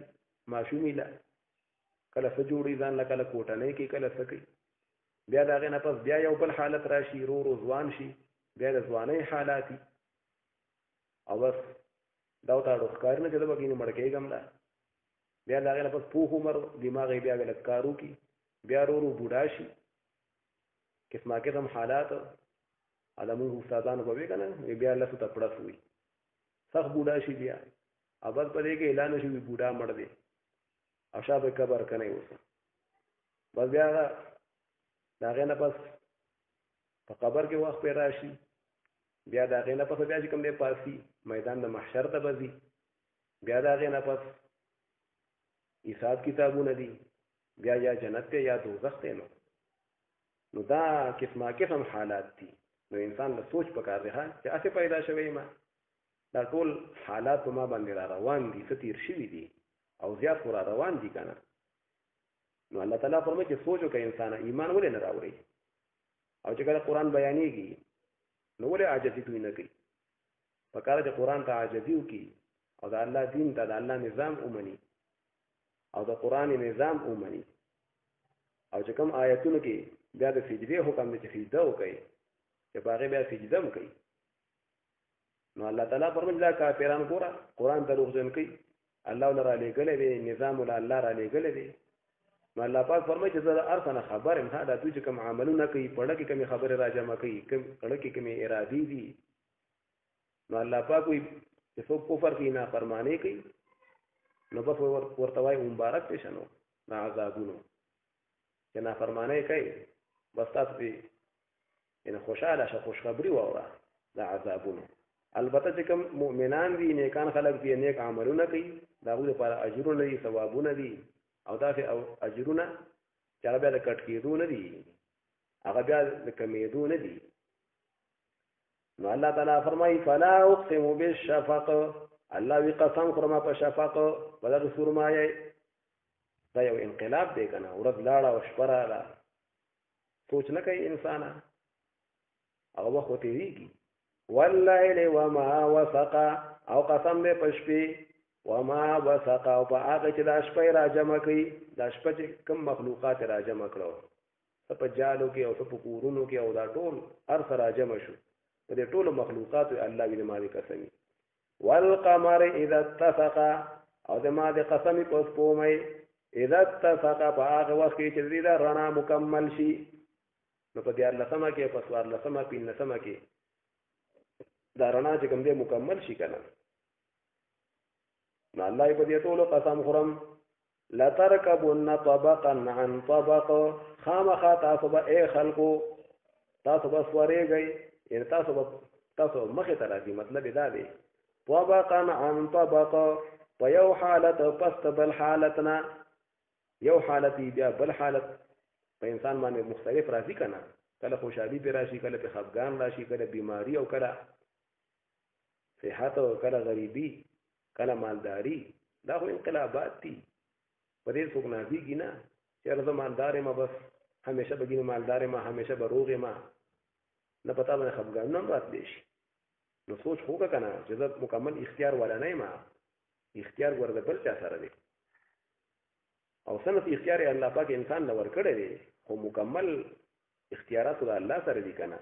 معصومی لا کله سجوړي ځان لا کله کوټنۍ کې کله سکی بیا دا غنه پس بیا یو بل حالت راشي رو ځوان شي بیا د ځوانۍ حالاتي او بس دا وتاړو ښکار نه چې د بګینه مړکې ګملا بیا دا غنه پس پوه عمر دماغ بیا غلط کارو کی بیا رو بوډا شي قسمه قسم حالات ادمو استادانو به کنه بیا الله ته پړس وي سخت بوډا شي بیا ابد پدې کې اعلان شي بوډا مړ دی او شابه قبر کنه اوس بس بیا دا غنه پس په قبر کې وخت پیدا شي بیا دا غنه پس بیا چې کوم دی پاسي میدان د محشر ته بزي بیا دا غنه پس حساب کتابونه دي بیا یا جنت ته یا دوزخ ته نو دا قسمه قسم حالات دي نو انسان له سوچ پکار دی چې اسه پیدا شوی ما دا ټول حالات په ما باندې را روان دي ستیر شوی دي او زیات را روان دي کنه نو الله تعالی فرمایي چې سوچ وکړي انسان ایمان ولې نه راوړي او چې کله قران بیانېږي نو ولې عاجزي دوی نه کوي پکار چې قران ته عاجزي وکړي او د الله دین ته د الله نظام ومني او د قران نظام ومني او چې کوم آیتونو کې بیا د سجدي حکم دي چې سجده وکړي چې باغې بیا سجده وکړي نو الله تعالی فرمایي دا کافرانو ګوره قران ته روغجن کوي الله لرا لګلې دی نظام ول الله را لګلې دی نو الله پاک فرمایي چې زه ارسنه خبر هم دا دوی چې کوم عملونه کوي پړه کې کوم خبره راجمه کوي کوم کړه کې کوم ارادي دي نو الله پاک وي چې څوک کفر کوي نه فرمانه کوي نو بس ورته وای مبارک دي شنو نا عذابونو چې نه فرمانه کوي بس تاسو به ان خوشاله شه خوشخبری وره دا عذابونو البته چې کوم مؤمنان دي نیکان خلک دي نیک عملونه کوي دا غوډه پر اجرونه دي ثوابونه دي او دا او اجرونه چې هغه بیا د کټ کېدو نه دي هغه بیا د کمیدو نه دي نو الله تعالی فرمایي فلا اقسم بالشفق الله وی قسم خرما په شفق بدل سرمایه دا یو انقلاب دی کنه ورځ لاړه او شپه راغله سوچ نه کوي انسان هغه وخت تیریږي والليل وما وسق او قسم به پشپی وما وسق او په هغه چې د شپې را جمع کوي د شپې چې کوم مخلوقات را جمع کړو په جالو کې او په کورونو کې او دا ټول هر سره جمع شو په دې ټول مخلوقات الله دې مالي قسمي والقمر اذا اتسق او د ما دې قسمي په سپومې اذا اتسق په هغه وخت کې چې دې رڼا مکمل شي نو په دې الله سما کې په سوار لسما په نسما کې دا رڼا چې کوم دې مکمل شي کنه نو الله په دې ټول قسم خورم لا ترکبن طبقا عن طبق خامخا تاسو به اے خلقو تاسو به سورېږئ یعنی تاسو مخې ته راځي مطلب دا دی طبقا عن طبق په یو حالت پس بل حالتنا یو حالت بیا بل حالت په انسان باندې مختلف راځي کنه کله خوشحالي به راشي کله په خفګان راشي کله بیماری او کله صحت او کله غریبی کله مالداری دا خو انقلابات دي په دې څوک نه دیږي نه چې زه مالدار ما بس همیشه بګینه مالدار ما همیشه بروغ ما نه پتا باندې خفګان نه راتلی شي نو سوچ خو کنه چې زه مکمل اختیار ولا نه ما اختیار ورته بل چا سره دی او سنت اختیار الله پاک انسان لور کړی دی خو مکمل اختیارات د الله سره دي کنه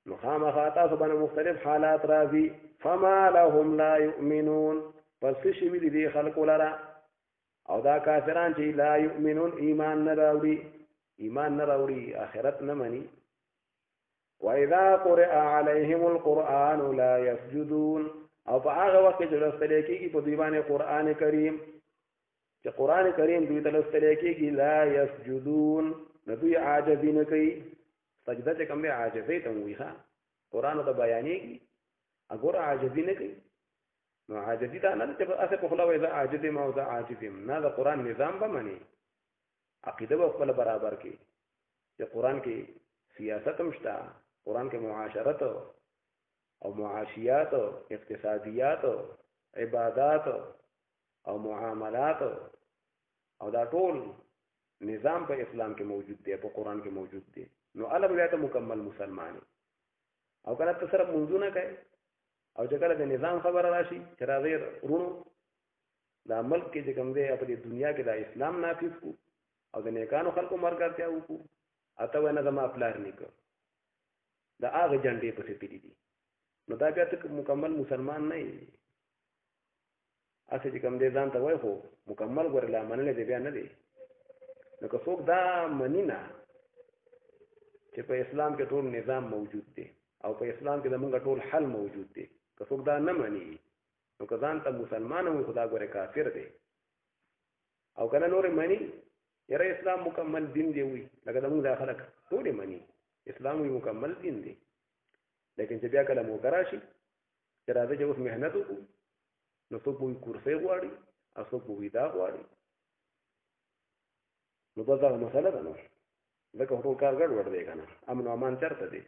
نو خامخا تاسو باندې مختلف حالات راځي. فما لهم لا يؤمنون پس شوي دي خلکو لره او دا کافران چې لا يؤمنون ایمان نه راوړي آخرت نه مني. وَإِذَا قُرِئَ عَلَيْهِمُ الْقُرْآنُ لَا يَسْجُدُونَ او په هغه وخت کې چې لوستل کېږي په دوی باندې قرآن کریم چې قرآن کریم دوی ته لوستل کېږي لا يسجدون نو دوی عاجزي نه کوي. سجده چې کوم دی عاجزي ته وایي ښه قرآن ته بیانېږي اګوره عاجزي نه کوي. نو عاجزي دا نه چې اسه په خلا وایي زه عاجز یم او زه عاجز یم نه د قرآن نظام به مني عقیده به خپل برابر کې چې قرآن کې سیاست هم شته قرآن کې معاشرت او معاشیات اقتصادیات عبادات او معاملات او دا ټول نظام په اسلام کې موجود دی په قرآن کې موجود دی. نو علم بیا ته مکمل مسلمان او کله ته صرف منځونه کوي او چې کله د نظام خبره راشي چې راځي ورونو دا ملک کې چې کوم دی په دنیا کې د اسلام نافذ کو او د نیکانو خلکو مرګرتیا وکړو اته ونه زما پلار نیکو دا هغه جنډې پسې پیډې دي. نو دا بیا ته مکمل مسلمان نه یې اسې چې کوم دی ځان ته وایي خو مکمل ګورلا منلې دی بیا نه دی. نو که څوک دا مني نه چې په اسلام کې ټول نظام موجود دی او په اسلام کې زمونږ ټول حل موجود دی که څوک دا نه مني نو که ځان ته مسلمان وي خدا ګوره کافر دی او کله نور مني یاره اسلام مکمل دین دی وي لکه زمونږ دا خلک ټول مني اسلام وي مکمل دین دی لیکن چې بیا کله موقع راشي چې راځي چې اوس محنت وکړو نو څوک به کورسۍ غواړي او څوک به دا غواړي نو بس دغه مسله ده. نو ځکه ټول کار ګډوډ دی که نه امن و امان چېرته دی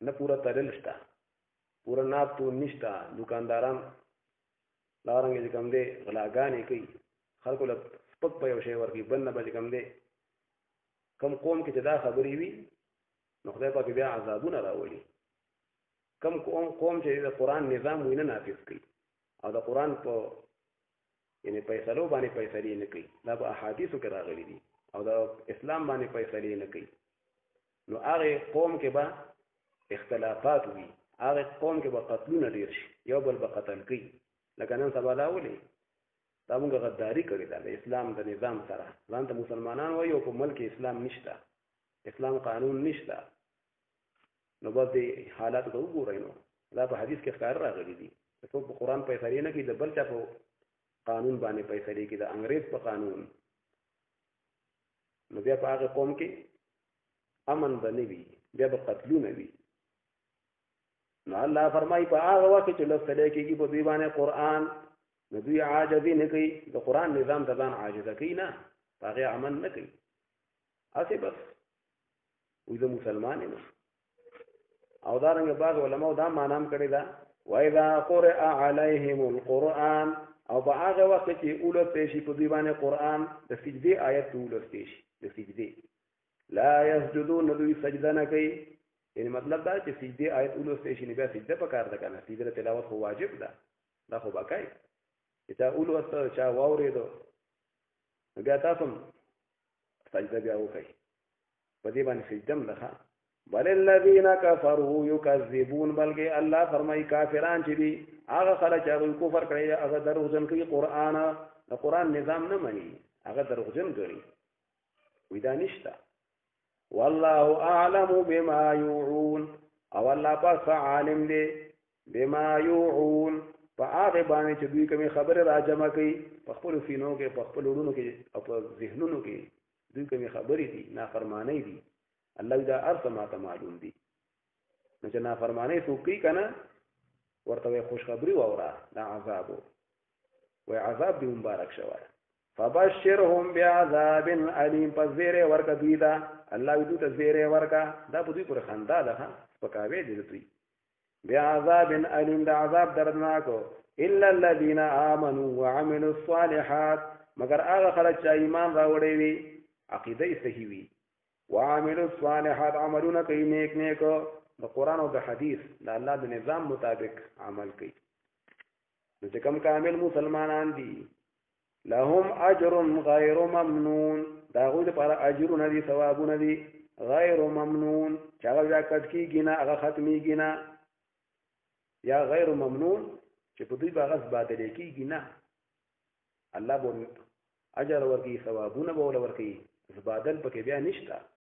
نه پوره تړل شته پوره ناپتون نشته دوکانداران دارنګې چې کوم دی غلاګانې کوي خلکو له سپک په یو شی ورکوي بل نه به چې کوم دی کم قوم کې چې دا خبرې وي نو خدای پاک بیا عذابونه راولي. کم قوم چې د قرآن نظام وي نه نافذ کوي او د قرآن په یعنی فیصلو باندې فیصلې نه کوي دا په احادیثو کې راغلي دي او د اسلام باندې فیصلې نه کوي نو هغه قوم کې به اختلافات وي هغه قوم کې به قتلونه ډیر شي یو بل به قتل کوي لکه نن سبا دا ولې دا موږ غداري کړې ده د اسلام د نظام سره ځان ته مسلمانان وایي او په ملک اسلام نشته اسلام قانون نشته نو بس دې حالات ته وګورئ نو دا په حدیث کې ښکار راغلي دي چې څوک په قرآن فیصلې نه کوي د بل چا په قانون باندې فیصلې کوي د انګریز په قانون نو بیا په هغه قوم کې امن به نه وي بیا به قتلونه وي. نو الله فرمایي په هغه وخت چې لوستل کېږي په دوی باندې قرآن نو دوی عاجزي نه کوي د قرآن نظام ته ځان عاجزه کوي نه په هغې عمل نه کوي هسې بس وي زه مسلمان یم. او دارنګه بعض علماء دا معنا هم کړې ده وَإِذَا قُرِئَ عَلَيْهِمُ الْقُرْآنُ او په هغه وخت چې ولوستل شي په دوی باندې قرآن د سجدې آیت ولوستل شي د سجدې لا يسجدون دوی سجده نه کوي یعنی مطلب دا چې سجدې آیت ولوستل شي نه بیا سجده پکار ده که نه سجده تلاوت خو واجب ده دا خو به کوي چې چا ولوسته چا واورېدو نو بیا تاسو هم سجده بیا وکړئ په دې باندې سجده هم ده بل الذين كفروا يكذبون بلکې الله فرمایي کافران چې دي هغه خلک چې هغوی کفر کړی هغه دروغجن کوي قرآن د قرآن نظام نه مني هغه دروغجن ګڼي وایي دا نشته. والله اعلم بما يوعون او الله پاک عالم دی بما يوعون په هغه باندې چې دوی کومې خبرې را جمع کوي په خپلو سینو کې په خپلو وړونو کې او په ذهنونو کې دوی کومې خبرې دي نافرمانۍ دي الله دا ارث ما ته معلوم دي نو چې نافرمانۍ څوک کوي که نه ورته وایي خوشخبري واوره دا عذاب وایي عذاب دې مبارک شوی فبشرهم بعذاب علیم پس زیری ورکه دوی ته الله وي دوی ته زیری ورکه دا په دوی پورې خندا ده سپکاوی دی د دوی بعذاب علیم د عذاب دردناکو الا الذين آمنوا وعملوا الصالحات مگر هغه خلک چې ایمان راوړی وي عقیده یې صحیح وي وعملوا الصالحات عملونه کوي نیک نیکو د قرآن او د حدیث د الله د نظام مطابق عمل کوي نو چې کوم کامل مسلمانان دي لهم اجر غیر ممنون دا هغوی لپاره اجرونه دي ثوابونه دي غیر ممنون چې هغه بیا کټ کېږي نه هغه ختمېږي نه یا غیر ممنون چې په دوی به هغه تبادلې کېږي نه الله به اجر ورکوي ثوابونه به ورله ورکوي تبادل پکې بیا نشته